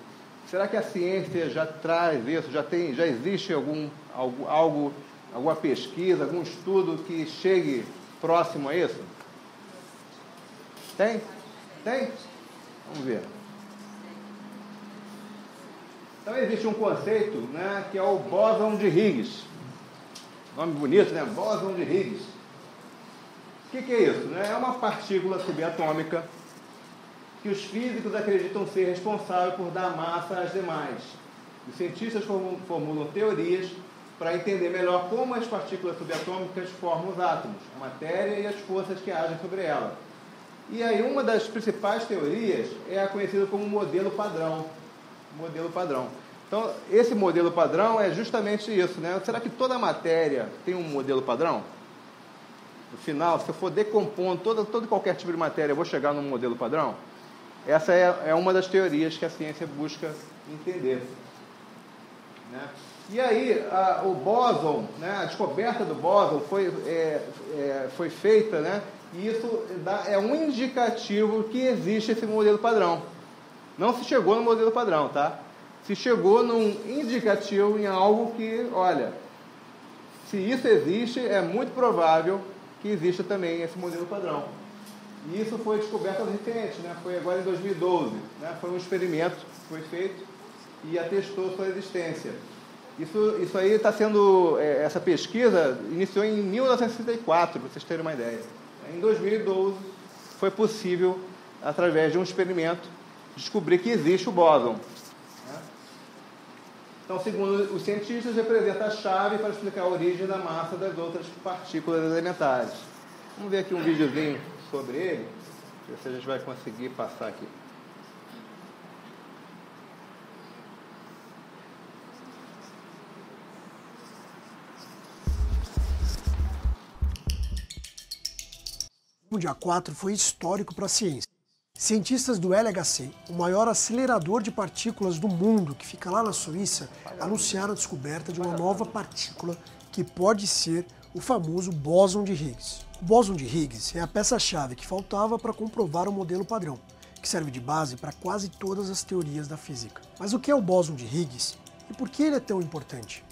Speaker 1: será que a ciência já traz isso? Já existe alguma pesquisa, algum estudo que chegue próximo a isso? Tem? Tem? Vamos ver. Então existe um conceito, né, que é o bóson de Higgs. Nome bonito, né? Bóson de Higgs. O que é isso? Né? É uma partícula subatômica que os físicos acreditam ser responsável por dar massa às demais. Os cientistas formulam teorias para entender melhor como as partículas subatômicas formam os átomos, a matéria e as forças que agem sobre ela. E aí uma das principais teorias é a conhecida como modelo padrão. Modelo padrão. Então, esse modelo padrão é justamente isso, né? Será que toda matéria tem um modelo padrão? No final, se eu for decompondo todo qualquer tipo de matéria, eu vou chegar num modelo padrão? Essa é uma das teorias que a ciência busca entender. Né? E aí, o bóson, né, a descoberta do bóson foi feita, né, e isso é um indicativo que existe esse modelo padrão. Não se chegou no modelo padrão, tá? Se chegou num indicativo em algo que, olha, se isso existe, é muito provável que exista também esse modelo padrão. E isso foi descoberto recente, né? Foi agora em 2012. Né? Foi um experimento que foi feito e atestou sua existência. Isso aí está sendo... essa pesquisa iniciou em 1964, para vocês terem uma ideia. Em 2012 foi possível, através de um experimento, descobrir que existe o bóson. Então, segundo os cientistas, representa a chave para explicar a origem da massa das outras partículas elementares. Vamos ver aqui um videozinho sobre ele, ver se a gente vai conseguir passar aqui.
Speaker 4: O dia 4 foi histórico para a ciência. Cientistas do LHC, o maior acelerador de partículas do mundo, que fica lá na Suíça, anunciaram a descoberta de uma nova partícula que pode ser o famoso bóson de Higgs. O bóson de Higgs é a peça-chave que faltava para comprovar o modelo padrão, que serve de base para quase todas as teorias da física. Mas o que é o bóson de Higgs e por que ele é tão importante?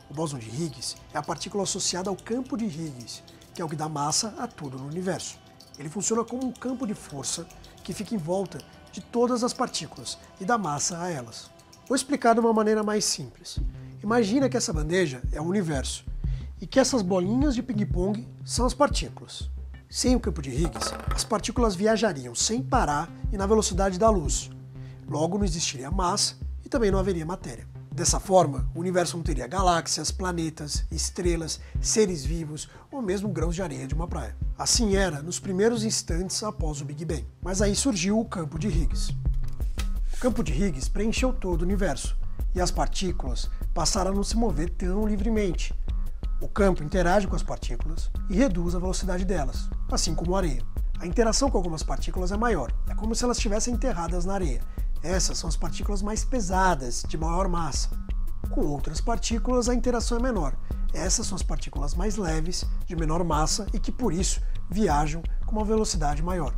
Speaker 4: O bóson de Higgs é a partícula associada ao campo de Higgs, que é o que dá massa a tudo no universo. Ele funciona como um campo de força que fica em volta de todas as partículas e dá massa a elas. Vou explicar de uma maneira mais simples. Imagina que essa bandeja é o universo e que essas bolinhas de ping-pong são as partículas. Sem o campo de Higgs, as partículas viajariam sem parar e na velocidade da luz. Logo não existiria massa e também não haveria matéria. Dessa forma, o universo não teria galáxias, planetas, estrelas, seres vivos ou mesmo grãos de areia de uma praia. Assim era nos primeiros instantes após o Big Bang. Mas aí surgiu o campo de Higgs. O campo de Higgs preencheu todo o universo e as partículas passaram a não se mover tão livremente. O campo interage com as partículas e reduz a velocidade delas, assim como a areia. A interação com algumas partículas é maior, é como se elas estivessem enterradas na areia. Essas são as partículas mais pesadas, de maior massa. Com outras partículas, a interação é menor. Essas são as partículas mais leves, de menor massa e que, por isso, viajam com uma velocidade maior.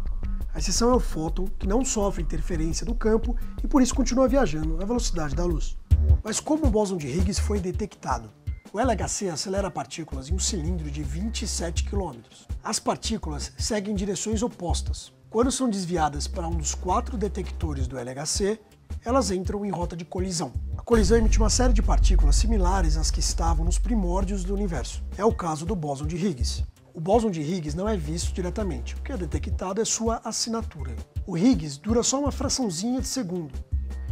Speaker 4: A exceção é o fóton, que não sofre interferência do campo e por isso continua viajando à velocidade da luz. Mas como o bóson de Higgs foi detectado? O LHC acelera partículas em um cilindro de 27 km. As partículas seguem direções opostas. Quando são desviadas para um dos 4 detectores do LHC, elas entram em rota de colisão. A colisão emite uma série de partículas similares às que estavam nos primórdios do universo. É o caso do bóson de Higgs. O bóson de Higgs não é visto diretamente, o que é detectado é sua assinatura. O Higgs dura só uma fraçãozinha de segundo.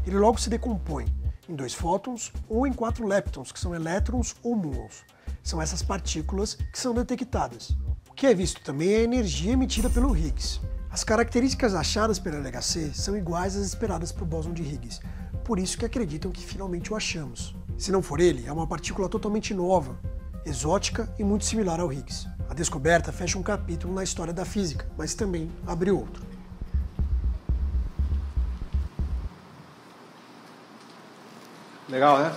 Speaker 4: Ele logo se decompõe em 2 fótons ou em 4 leptons, que são elétrons ou muons. São essas partículas que são detectadas. O que é visto também é a energia emitida pelo Higgs. As características achadas pelo LHC são iguais às esperadas para o bóson de Higgs, por isso que acreditam que finalmente o achamos. Se não for ele, é uma partícula totalmente nova, exótica e muito similar ao Higgs. A descoberta fecha um capítulo na história da física, mas também abre outro.
Speaker 1: Legal, né?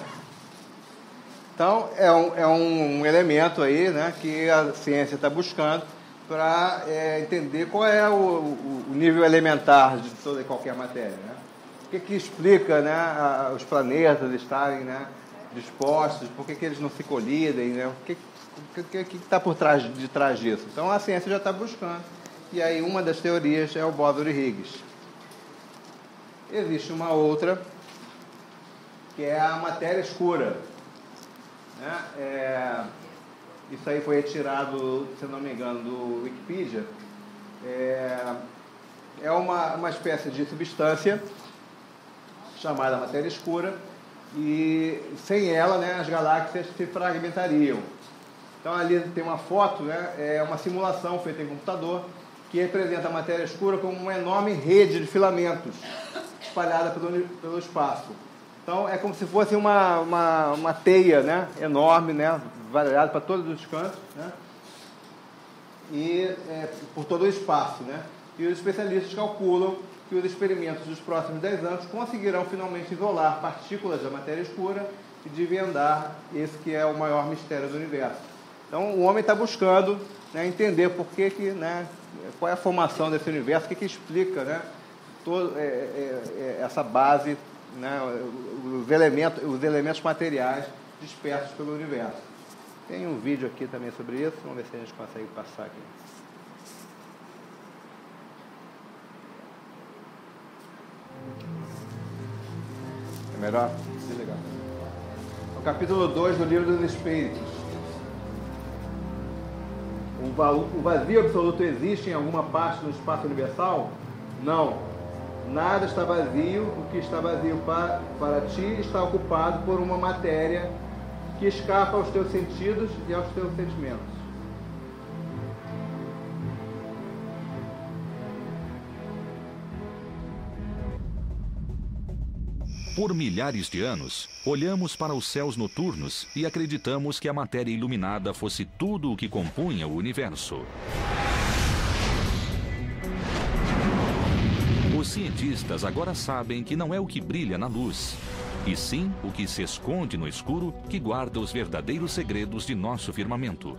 Speaker 1: Então, é um elemento aí, né, que a ciência está buscando para entender qual é o nível elementar de toda e qualquer matéria, né? O que explica, né, os planetas estarem, né, dispostos, por que eles não se colidem, né? O que está por trás disso? Então, a ciência já está buscando. E aí, uma das teorias é o bóson de Higgs. Existe uma outra, que é a matéria escura, né? Isso aí foi retirado, se não me engano, do Wikipedia. É uma espécie de substância chamada matéria escura, e sem ela, né, as galáxias se fragmentariam. Então ali tem uma foto, né, é uma simulação feita em computador, que representa a matéria escura como uma enorme rede de filamentos espalhada pelo espaço. Então é como se fosse uma teia, né, enorme, né, variada para todos os cantos, né, e por todo o espaço, né. E os especialistas calculam que os experimentos dos próximos 10 anos conseguirão finalmente isolar partículas da matéria escura e desvendar esse que é o maior mistério do universo. Então o homem está buscando, né, entender por que, né, qual é a formação desse universo, o que explica, né, essa base, né, os elementos materiais dispersos pelo universo. Tem um vídeo aqui também sobre isso, vamos ver se a gente consegue passar aqui. É melhor? Legal. O capítulo 2 do Livro dos Espíritos. O vazio absoluto existe em alguma parte do espaço universal? Não. Nada está vazio. O que está vazio para ti está ocupado por uma matéria que escapa aos teus sentidos e aos teus sentimentos.
Speaker 5: Por milhares de anos, olhamos para os céus noturnos e acreditamos que a matéria iluminada fosse tudo o que compunha o universo. Os cientistas agora sabem que não é o que brilha na luz, e sim o que se esconde no escuro que guarda os verdadeiros segredos de nosso firmamento.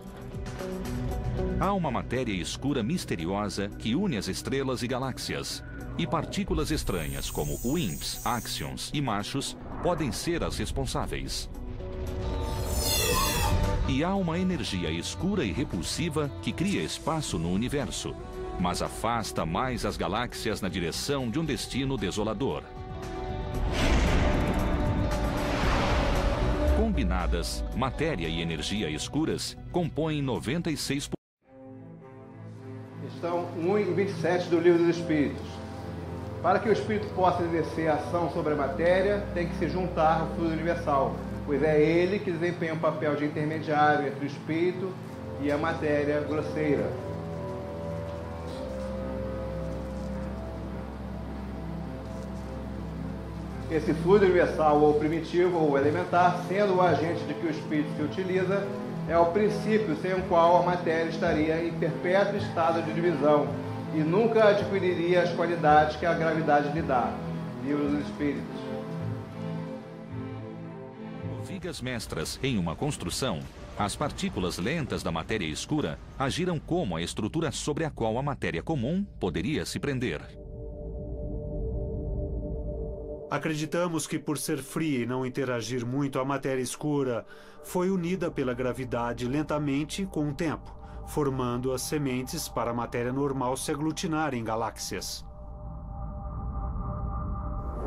Speaker 5: Há uma matéria escura misteriosa que une as estrelas e galáxias, e partículas estranhas como WIMPs, áxions e machos podem ser as responsáveis. E há uma energia escura e repulsiva que cria espaço no universo, mas afasta mais as galáxias na direção de um destino desolador. Combinadas, matéria e energia escuras compõem 96%.
Speaker 1: Questão 1 e 27 do Livro dos Espíritos. Para que o espírito possa exercer ação sobre a matéria, tem que se juntar ao fluido universal, pois é ele que desempenha um papel de intermediário entre o espírito e a matéria grosseira. Esse fluido universal, ou primitivo, ou elementar, sendo o agente de que o espírito se utiliza, é o princípio sem o qual a matéria estaria em perpétuo estado de divisão e nunca adquiriria as qualidades que a gravidade lhe dá. Livro dos Espíritos.
Speaker 5: Vigas mestras em uma construção, As partículas lentas da matéria escura agiram como a estrutura sobre a qual a matéria comum poderia se prender.
Speaker 6: Acreditamos que, por ser fria e não interagir muito, a matéria escura foi unida pela gravidade lentamente com o tempo, formando as sementes para a matéria normal se aglutinar em galáxias.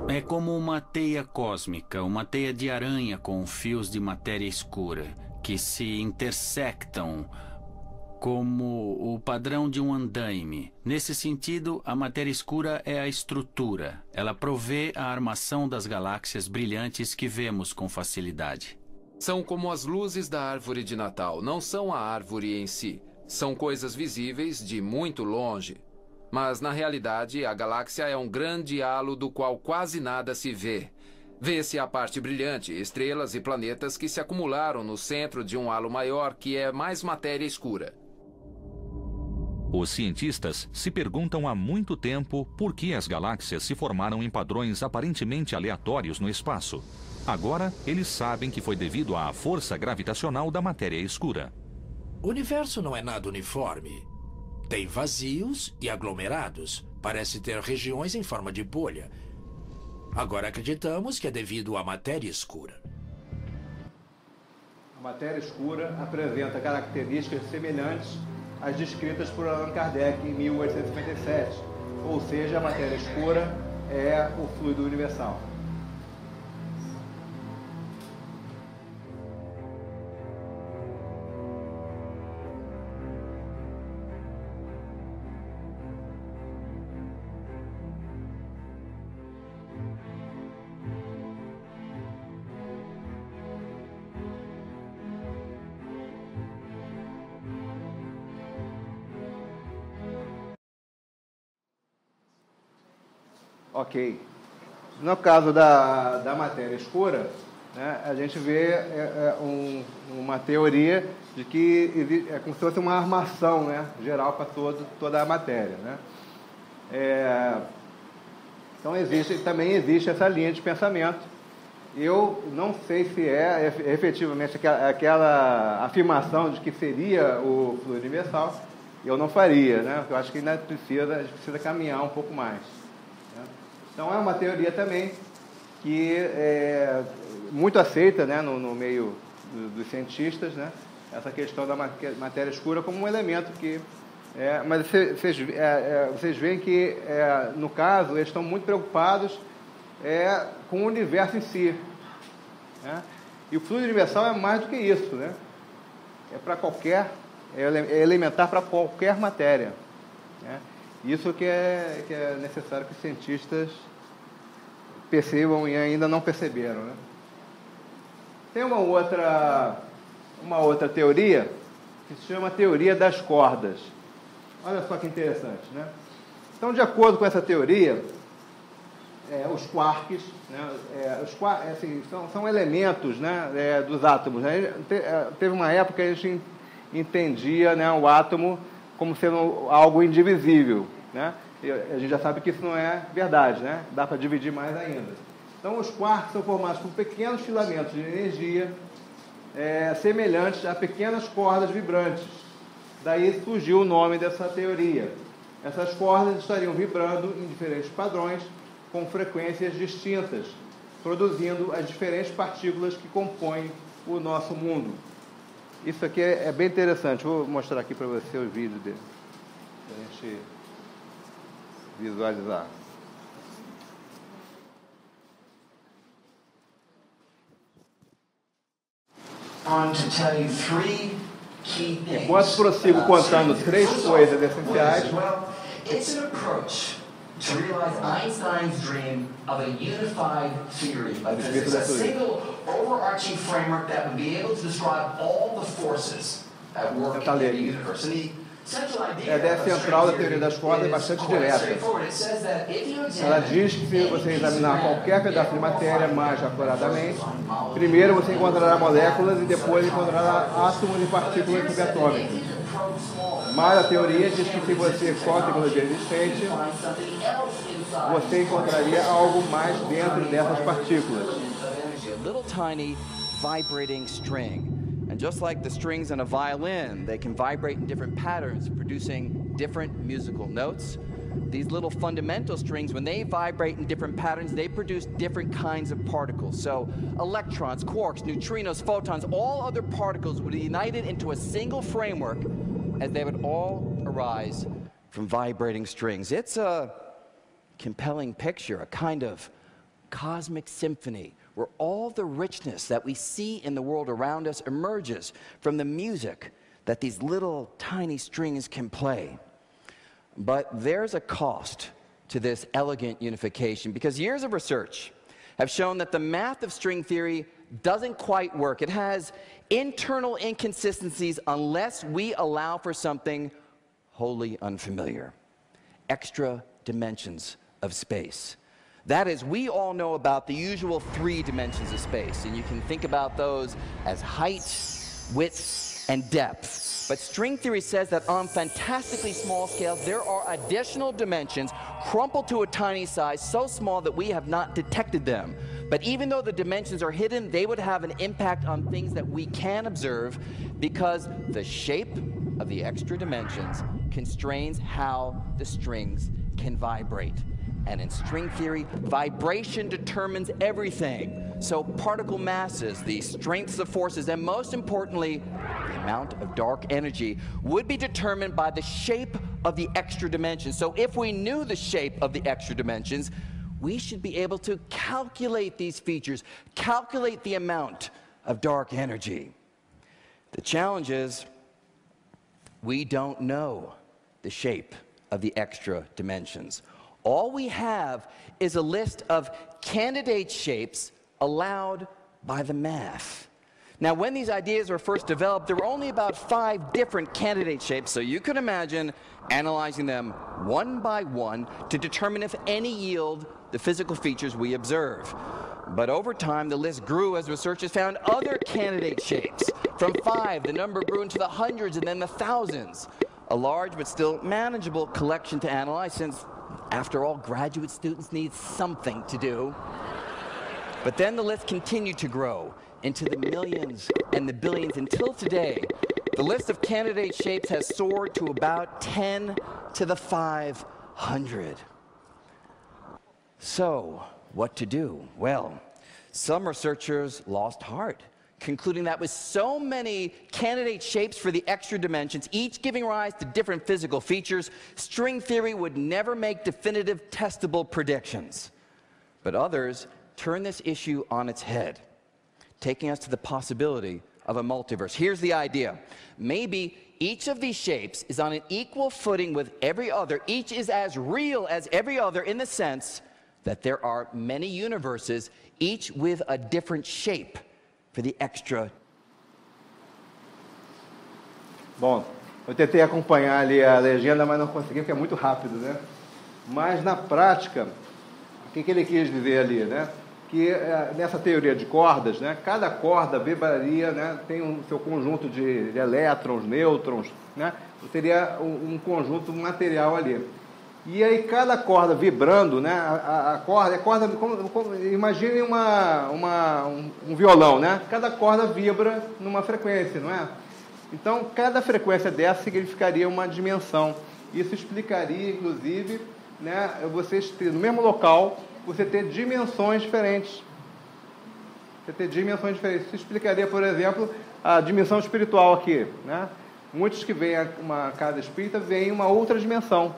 Speaker 7: É como uma teia cósmica, uma teia de aranha com fios de matéria escura, que se intersectam como o padrão de um andaime. Nesse sentido, a matéria escura é a estrutura. Ela provê a armação das galáxias brilhantes que vemos com facilidade.
Speaker 8: São como as luzes da árvore de Natal. Não são a árvore em si. São coisas visíveis de muito longe. Mas, na realidade, a galáxia é um grande halo do qual quase nada se vê. Vê-se a parte brilhante, estrelas e planetas que se acumularam no centro de um halo maior, que é mais matéria escura.
Speaker 5: Os cientistas se perguntam há muito tempo por que as galáxias se formaram em padrões aparentemente aleatórios no espaço. Agora, eles sabem que foi devido à força gravitacional da matéria escura.
Speaker 9: O universo não é nada uniforme. Tem vazios e aglomerados. Parece ter regiões em forma de bolha. Agora acreditamos que é devido à matéria escura.
Speaker 1: A matéria escura apresenta características semelhantes às descritas por Allan Kardec em 1857, ou seja, a matéria escura é o fluido universal. Ok. No caso da matéria escura, né, a gente vê uma teoria de que é como se fosse uma armação, né, geral para toda a matéria. Né? Então também existe essa linha de pensamento. Eu não sei se é efetivamente aquela afirmação de que seria o fluido universal, eu não faria, né? Eu acho que ainda a gente precisa caminhar um pouco mais. Então, é uma teoria também que é muito aceita, né, no meio dos cientistas, né, essa questão da matéria escura como um elemento que... mas vocês veem que, no caso, eles estão muito preocupados com o universo em si. Né? E o fluido universal é mais do que isso. Né? É elementar para qualquer matéria. Né? Isso que é necessário que os cientistas percebam e ainda não perceberam. Né? Tem uma outra teoria que se chama teoria das cordas. Olha só que interessante. Né? Então, de acordo com essa teoria, os quarks, né, são elementos, né, dos átomos. Né? Teve uma época que a gente entendia, né, o átomo como sendo algo indivisível, né? E a gente já sabe que isso não é verdade, né? Dá para dividir mais ainda. Então, os quarks são formados por pequenos filamentos de energia semelhantes a pequenas cordas vibrantes. Daí surgiu o nome dessa teoria. Essas cordas estariam vibrando em diferentes padrões, com frequências distintas, produzindo as diferentes partículas que compõem o nosso mundo. Isso aqui é bem interessante. Vou mostrar aqui para você o vídeo dele, para a gente visualizar. Enquanto prossigo contando 3 coisas essenciais,
Speaker 10: to realize Einstein's dream of a unified theory of physics, a single overarching framework that would be able to describe all the forces at work in the universe.
Speaker 1: A ideia central da teoria das cordas é bastante direta. Ela diz que se você examinar qualquer pedaço de matéria mais acuradamente, primeiro você encontrará moléculas e depois encontrará átomos e partículas subatômicas. Mas a teoria diz que se você for a tecnologia existente, você encontraria algo mais dentro dessas partículas.
Speaker 11: And just like the strings in a violin, they can vibrate in different patterns, producing different musical notes. These little fundamental strings, when they vibrate in different patterns, they produce different kinds of particles. So electrons, quarks, neutrinos, photons, all other particles would be united into a single framework, as they would all arise from vibrating strings. It's a compelling picture, a kind of cosmic symphony, where all the richness that we see in the world around us emerges from the music that these little tiny strings can play. But there's a cost to this elegant unification, because years of research have shown that the math of string theory doesn't quite work. It has internal inconsistencies unless we allow for something wholly unfamiliar: extra dimensions of space. That is, we all know about the usual 3 dimensions of space, and you can think about those as height, width, and depth. But string theory says that on fantastically small scales, there are additional dimensions crumpled to a tiny size, so small that we have not detected them. But even though the dimensions are hidden, they would have an impact on things that we can observe, because the shape of the extra dimensions constrains how the strings can vibrate. And in string theory, vibration determines everything. So particle masses, the strengths of forces, and most importantly, the amount of dark energy would be determined by the shape of the extra dimensions. So if we knew the shape of the extra dimensions, we should be able to calculate these features, calculate the amount of dark energy. The challenge is, we don't know the shape of the extra dimensions. All we have is a list of candidate shapes allowed by the math. Now, when these ideas were first developed, there were only about 5 different candidate shapes, so you could imagine analyzing them one by one to determine if any yield the physical features we observe. But over time, the list grew as researchers found other candidate shapes. From 5, the number grew into the hundreds and then the thousands. A large but still manageable collection to analyze, since, after all, graduate students need something to do. But then the list continued to grow into the millions and the billions, until today, the list of candidate shapes has soared to about 10 to the 500. So, what to do? Well, some researchers lost heart, concluding that with so many candidate shapes for the extra dimensions, each giving rise to different physical features, string theory would never make definitive testable predictions. But others turn this issue on its head, taking us to the possibility of a multiverse. Here's the idea. Maybe each of these shapes is on an equal footing with every other. Each is as real as every other, in the sense that there are many universes, each with a different shape for the extra.
Speaker 1: Bom, eu tentei acompanhar ali a legenda, mas não consegui, porque é muito rápido, né? Mas, na prática, o que ele quis dizer ali, né? Que nessa teoria de cordas, né, cada corda vibraria, né, tem o seu conjunto de elétrons, nêutrons, né? Teria um conjunto material ali. E aí cada corda vibrando, né, a corda, imagine um violão, né? Cada corda vibra numa frequência, não é? Então, cada frequência dessa significaria uma dimensão. Isso explicaria, inclusive, né, vocês no mesmo local, você ter dimensões diferentes. Isso explicaria, por exemplo, a dimensão espiritual aqui, né? Muitos que veem uma casa espírita veem uma outra dimensão,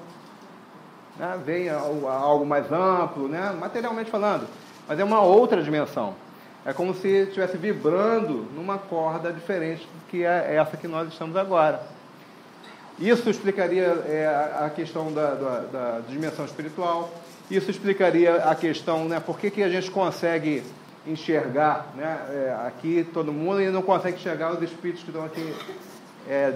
Speaker 1: né? Veem algo mais amplo, né? Materialmente falando, mas é uma outra dimensão. É como se estivesse vibrando numa corda diferente do que é essa que nós estamos agora. Isso explicaria a questão da dimensão espiritual. Isso explicaria a questão, né, por que a gente consegue enxergar, né, aqui todo mundo e não consegue enxergar os espíritos que estão aqui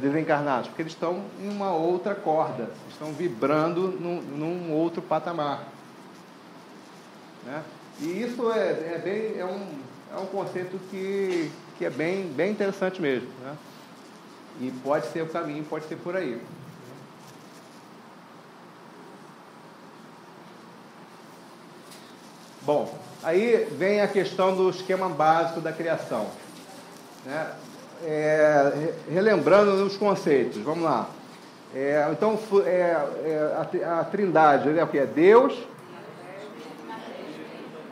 Speaker 1: desencarnados, porque eles estão em uma outra corda, estão vibrando num outro patamar, né? E isso é um conceito que é bem interessante mesmo, né? E pode ser o caminho, pode ser por aí. Bom, aí vem a questão do esquema básico da criação, né? relembrando os conceitos, vamos lá. Então, a trindade é o que? É Deus,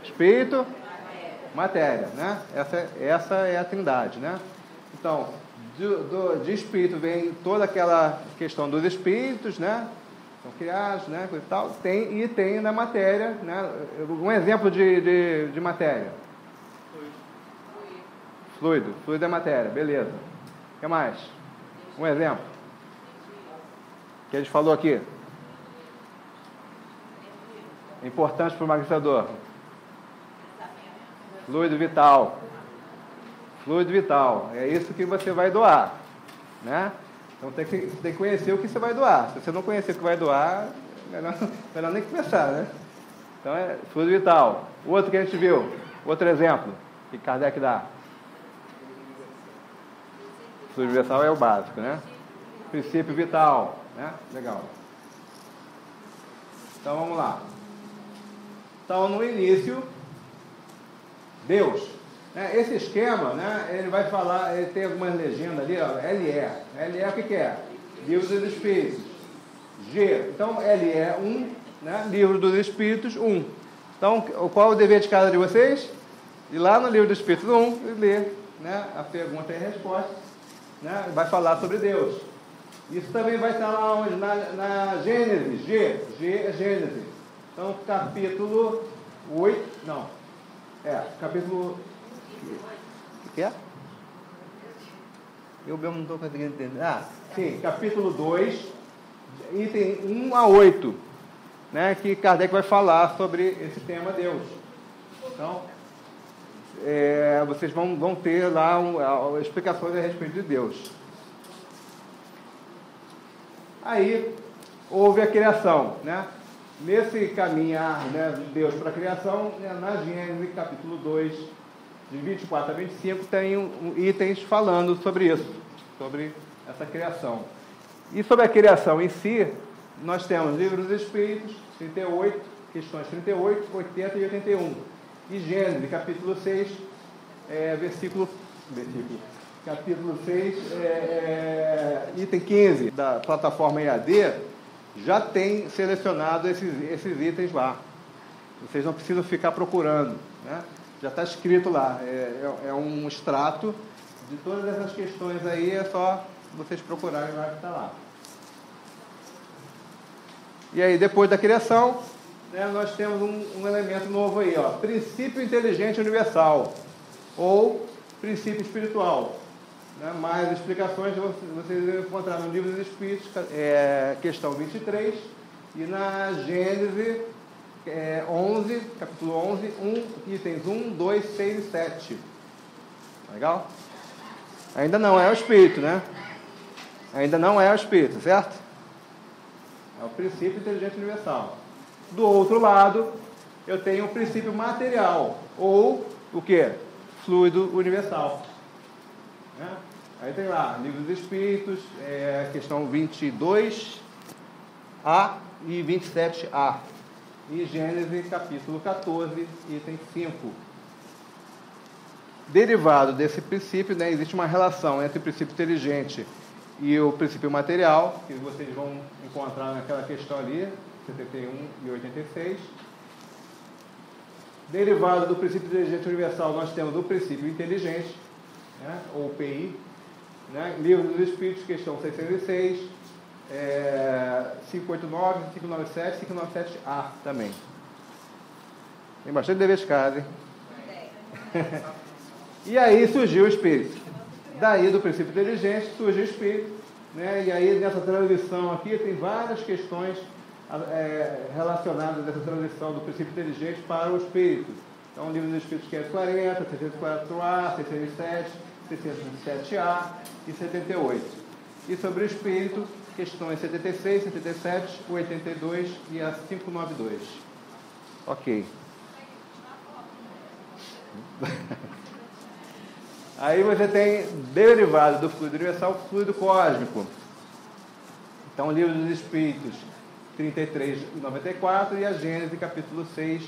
Speaker 1: Espírito, matéria, né? Essa é a trindade, né? Então, de Espírito vem toda aquela questão dos Espíritos, né? São criados, né? E tal. Tem na matéria, né? Um exemplo de matéria. Fluido é matéria, beleza. O que mais? Um exemplo. Que a gente falou aqui. Importante para o emagrecedor. Fluido vital. Fluido vital. É isso que você vai doar, né? Então tem que conhecer o que você vai doar. Se você não conhecer o que vai doar, melhor nem começar, né? Então é fluido vital. O outro que a gente viu, outro exemplo que Kardec dá. Fluido vital é o básico, né? Princípio vital, né? Legal. Então vamos lá. Então no início, Deus. Esse esquema, né, ele vai falar, ele tem algumas legendas ali, ó, LE. LE o que é? Livro dos Espíritos. G. Então, LE 1, né, Livro dos Espíritos 1. Então, qual é o dever de cada de vocês? Ir lá no Livro dos Espíritos 1 e ler, né, a pergunta e a resposta. Né, vai falar sobre Deus. Isso também vai estar lá onde? Na Gênesis. G é Gênesis. Então, capítulo 8, não. Capítulo... O que é? Eu mesmo não estou conseguindo entender. Sim, capítulo 2, item 1 a 8, né, que Kardec vai falar sobre esse tema Deus. Então, vocês vão ter lá explicações a respeito de Deus. Aí, houve a criação, né? Nesse caminhar, né, de Deus para a criação, né, na Gênesis, capítulo 2, de 24 a 25, tem itens falando sobre isso, sobre essa criação. E sobre a criação em si, nós temos Livro dos Espíritos, 38, questões 38, 80 e 81. E Gênesis, capítulo 6, capítulo 6, item 15, da plataforma EAD, já tem selecionado esses itens lá. Vocês não precisam ficar procurando, né? Já está escrito lá. É um extrato de todas essas questões aí, é só vocês procurarem lá que está lá. E aí, depois da criação, né, nós temos um elemento novo aí, ó, princípio inteligente universal, ou princípio espiritual. Né? Mais explicações vocês vão encontrar no Livro dos Espíritos, questão 23, e na Gênesis 11, capítulo 11, itens 1, 2, 6 e 7. Legal? Ainda não é o Espírito, né? Ainda não é o Espírito, certo? É o princípio inteligente universal. Do outro lado, eu tenho o princípio material, ou o quê? Fluido universal. Né? Aí tem lá, Livro dos Espíritos, questão 22A e 27A. E Gênesis, capítulo 14, item 5. Derivado desse princípio, né, existe uma relação entre o princípio inteligente e o princípio material, que vocês vão encontrar naquela questão ali, 71 e 86. Derivado do princípio inteligente universal, nós temos o princípio inteligente, né, ou PI, né, Livro dos Espíritos, questão 606, 589, 597, 597A também. Tem bastante dever de casa, hein? E aí surgiu o Espírito. Daí, do princípio inteligente, surgiu o Espírito. Né? E aí, nessa transição aqui, tem várias questões relacionadas a essa transição do princípio inteligente para o Espírito. Então, o Livro dos Espíritos 540, 604A, 607, 607A e 78. E sobre o Espírito, questões 76, 77, 82 e a 592. Ok. Aí você tem derivado do fluido universal, o fluido cósmico. Então, o Livro dos Espíritos 33 e 94 e a Gênesis, capítulo 6,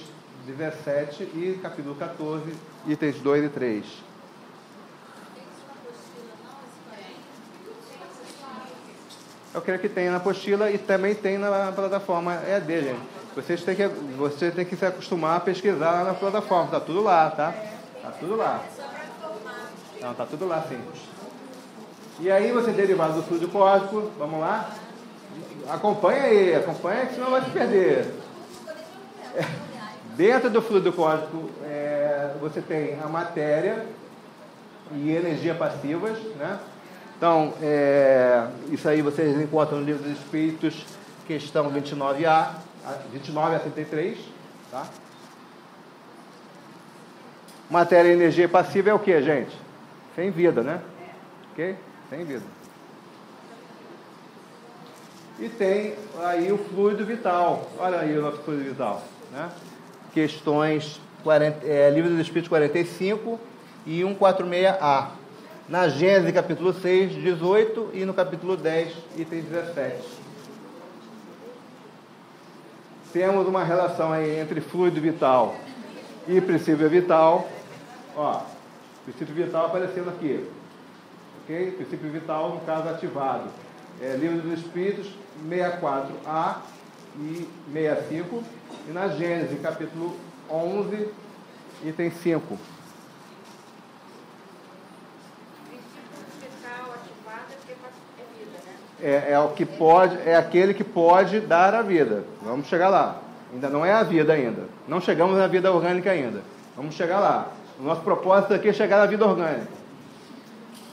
Speaker 1: 17 e capítulo 14, itens 2 e 3. Eu creio que tem na apostila e também tem na plataforma EAD, gente. Você tem que se acostumar a pesquisar lá na plataforma. Está tudo lá, tá? Está tudo lá. Não, está tudo lá, sim. E aí você derivado do fluido cósmico, vamos lá? Acompanha aí, que senão vai se perder. Dentro do fluido cósmico, você tem a matéria e energia passivas, né? Então, isso aí vocês encontram no Livro dos Espíritos, questão 29 a 33, tá? Matéria e energia passiva é o que, gente? Sem vida, né? Ok? Sem vida. E tem aí o fluido vital. Olha aí o nosso fluido vital, né? Questões Livro dos Espíritos 45 e 146A. Na Gênesis, capítulo 6, 18, e no capítulo 10, item 17. Temos uma relação aí entre fluido vital e princípio vital. Ó, princípio vital aparecendo aqui. Ok? Princípio vital, no caso, ativado. Livro dos Espíritos, 64A e 65. E na Gênesis, capítulo 11, item 5. É aquele que pode dar a vida. Vamos chegar lá. Ainda não é a vida ainda. Não chegamos na vida orgânica ainda. Vamos chegar lá. O nosso propósito aqui é chegar na vida orgânica.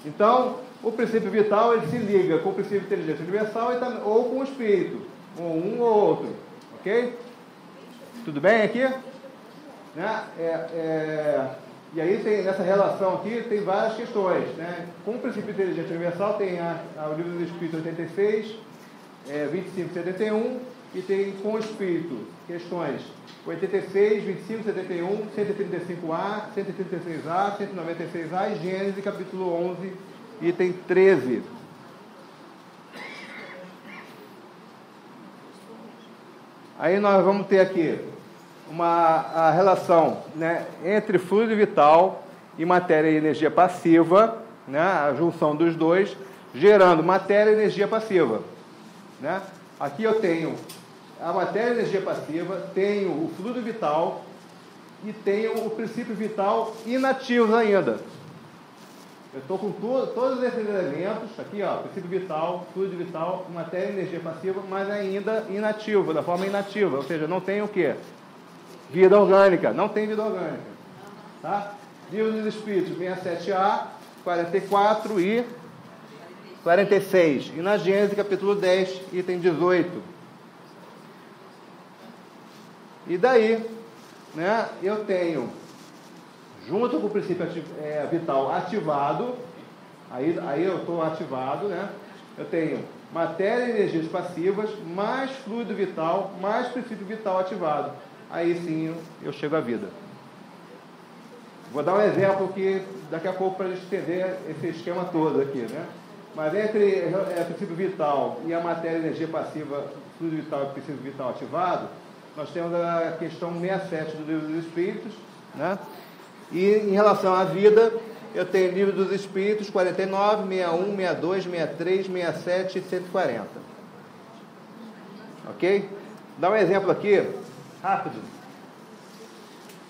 Speaker 1: Então, o princípio vital, ele se liga com o princípio de inteligência universal ou com o espírito. Ou um ou outro. Ok? Tudo bem aqui? Né? E aí, nessa relação aqui, tem várias questões, né? Com o princípio de inteligência universal, tem o Livro dos Espíritos 86, 25, 71, e tem com o Espírito questões 86, 25, 71, 135A, 136A, 196A e Gênesis, capítulo 11, item 13. Aí nós vamos ter aqui a relação, né, entre fluido vital e matéria e energia passiva, né, a junção dos dois, gerando matéria e energia passiva. Né? Aqui eu tenho a matéria e energia passiva, tenho o fluido vital e tenho o princípio vital inativos ainda. Eu estou com todos esses elementos, aqui, ó, princípio vital, fluido vital, matéria e energia passiva, mas ainda inativo, da forma inativa, ou seja, não tem o quê? Vida orgânica, não tem vida orgânica. Tá? Livro dos Espíritos, 67A, 44 e 46. E na Gênesis, capítulo 10, item 18. E daí, né, eu tenho, junto com o princípio vital ativado, aí eu estou ativado, né? Eu tenho matéria e energias passivas, mais fluido vital, mais princípio vital ativado. Aí sim eu chego à vida. Vou dar um exemplo que daqui a pouco para a gente entender esse esquema todo aqui, né? Mas entre o princípio vital e a matéria e energia passiva, fluido vital e princípio vital ativado, nós temos a questão 67 do Livro dos Espíritos, né? E em relação à vida, eu tenho Livro dos Espíritos 49, 61, 62, 63, 67 e 140. Ok? Dá um exemplo aqui. Rápido.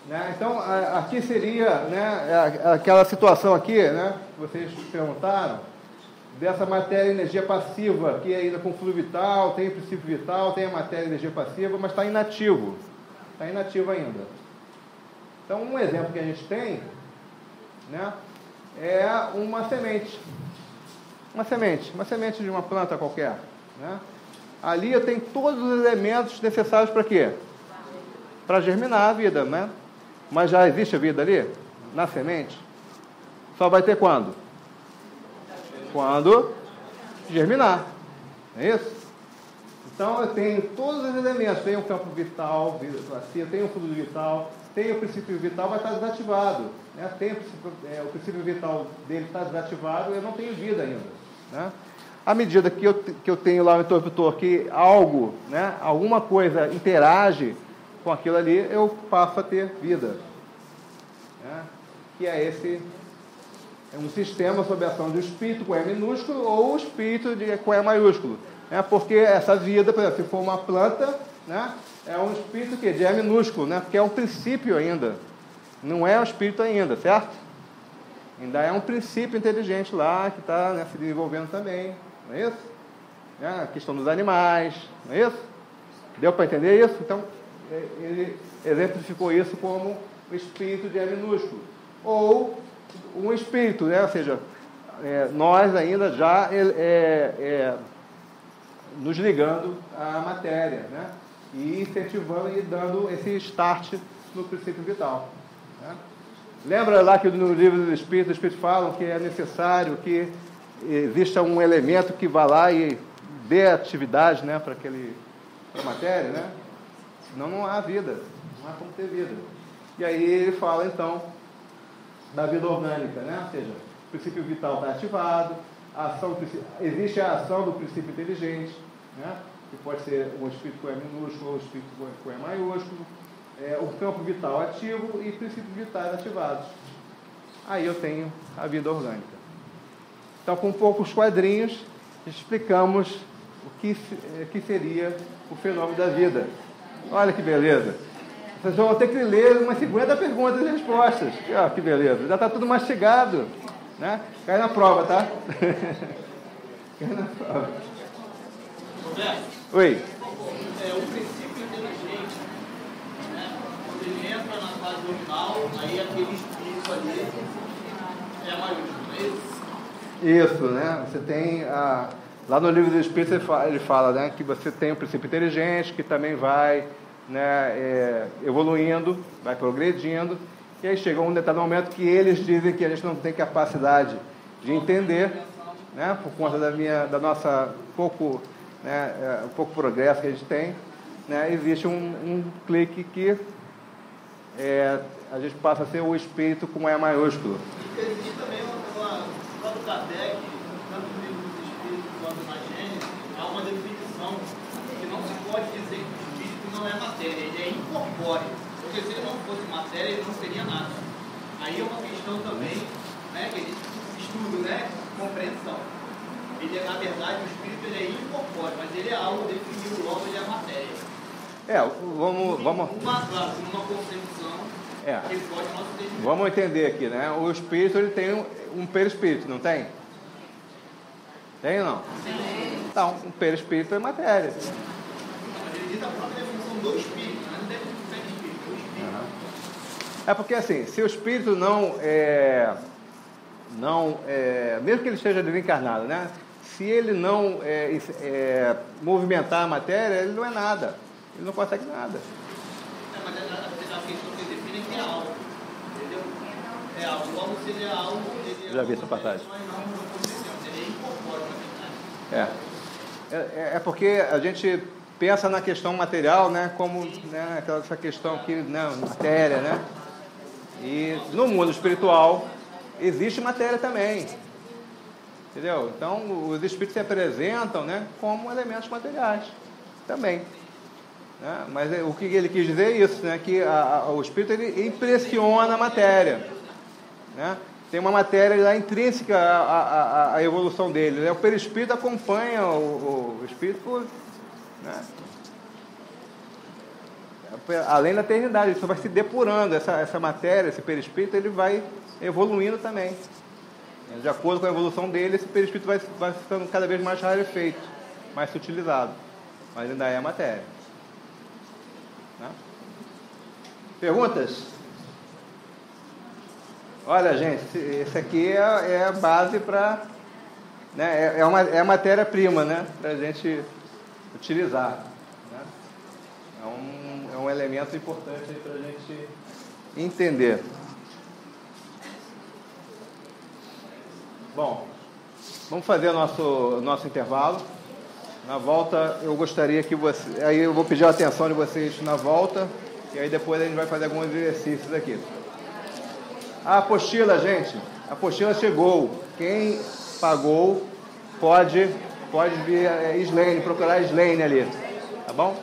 Speaker 1: Né? Então, aqui seria, né, aquela situação aqui, né, que vocês perguntaram, dessa matéria e energia passiva, que ainda com fluido vital, tem o princípio vital, tem a matéria e energia passiva, mas está inativo. Está inativo ainda. Então, um exemplo que a gente tem, né, é uma semente. Uma semente de uma planta qualquer. Né? Ali eu tenho todos os elementos necessários para quê? Para germinar a vida, né? Mas já existe a vida ali? Na semente? Só vai ter quando? Quando germinar. É isso? Então eu tenho todos os elementos. Tenho o campo vital, eu tenho o fluido vital, tenho o princípio vital, vai estar desativado. Né? O princípio vital dele está desativado, eu não tenho vida ainda. Né? À medida que eu tenho lá o interruptor que algo, né, alguma coisa interage com aquilo ali, eu passo a ter vida. Né? Que é esse É um sistema sob a ação do espírito com E minúsculo ou o espírito com E maiúsculo. Porque essa vida, por exemplo, se for uma planta, né, é um espírito de E minúsculo, né, porque é um princípio ainda. Não é um espírito ainda, certo? Ainda é um princípio inteligente lá que está, né, se desenvolvendo também. Não é isso? A questão dos animais, não é isso? Deu para entender isso? Então, ele exemplificou isso como o espírito de E minúsculo. Ou um espírito, né? Ou seja, nós ainda já nos ligando à matéria, né? E incentivando e dando esse start no princípio vital. Né? Lembra lá que no livro do Espírito, os Espíritos falam que é necessário que exista um elemento que vá lá e dê atividade, né, para a matéria, né? Senão não há vida, não há como ter vida. E aí ele fala, então, da vida orgânica, né? Ou seja, o princípio vital está ativado, existe a ação do princípio inteligente, né? Que pode ser um espírito com E minúsculo ou um espírito com E maiúsculo, o campo vital ativo e princípios vitais ativados. Aí eu tenho a vida orgânica. Então, com poucos quadrinhos, explicamos o que seria o fenômeno da vida. Olha que beleza! Vocês vão ter que ler umas 50 perguntas e respostas. Olha que beleza! Já está tudo mastigado. Né? Cai na prova, tá? Cai na prova. Oi.
Speaker 3: O princípio inteligente, né? Quando ele entra na fase nominal, aí aquele espírito ali é maiúsculo, não é isso?
Speaker 1: Isso, né? Você tem lá no livro do Espírito ele fala, né, que você tem o princípio inteligente que também vai, né, evoluindo, vai progredindo, e aí chega um determinado momento que eles dizem que a gente não tem capacidade de entender, né, por conta da nossa pouco progresso que a gente tem, né, existe um clique que a gente passa a ser o espírito com E maiúsculo.
Speaker 3: Existe também quando Kardec, tanto no livro dos Espíritos quanto na Gênesis, há uma definição que não se pode dizer que o espírito não é matéria, ele é incorpóreo. Porque se ele não fosse matéria, ele não seria nada. Aí é uma questão também, né, que a gente estuda, né, compreensão. Ele na verdade, o espírito ele é incorpóreo, mas ele é algo definido, logo ele é matéria.
Speaker 1: Vamos...
Speaker 3: Claro, numa concepção que pode nosso entendimento.
Speaker 1: Vamos entender aqui, né? O espírito ele tem um perispírito, não tem? Tem ou não?
Speaker 3: Sim.
Speaker 1: Então, um perispírito é matéria.
Speaker 3: Mas ele diz a própria definição do espírito, mas não deve ser do perispírito, do espírito.
Speaker 1: É porque assim, se o espírito mesmo que ele esteja desencarnado, né? Se ele não movimentar a matéria, ele não é nada. Ele não consegue nada.
Speaker 3: Mas a questão que ele define é que é algo. Entendeu? É algo. Logo, se ele é algo, ele
Speaker 1: já vi essa passagem.
Speaker 3: Ele é incorpóreo, na verdade.
Speaker 1: É porque a gente pensa na questão material, né? Como, né, essa questão aqui, né, matéria, né? E no mundo espiritual existe matéria também. Entendeu? Então, os espíritos se apresentam, né, como elementos materiais também. Né? Mas o que ele quis dizer é isso, né? Que o espírito ele impressiona a matéria. Né? Tem uma matéria lá intrínseca à evolução dele. Né? O perispírito acompanha o espírito, né? Além da eternidade, ele só vai se depurando. Essa matéria, esse perispírito, ele vai evoluindo também. De acordo com a evolução dele, esse perispírito vai ficando cada vez mais rarefeito, mais sutilizado. Mas ainda é a matéria. Né? Perguntas? Olha, gente, esse aqui é a base para... Né, é a matéria-prima, né, para a gente utilizar. Né? É um elemento importante para a gente entender. Bom, vamos fazer o nosso intervalo. Na volta, eu gostaria que você... Aí eu vou pedir a atenção de vocês na volta, e aí depois a gente vai fazer alguns exercícios aqui. A apostila, gente, a apostila chegou. Quem pagou pode vir Slane, procurar Slane ali, tá bom?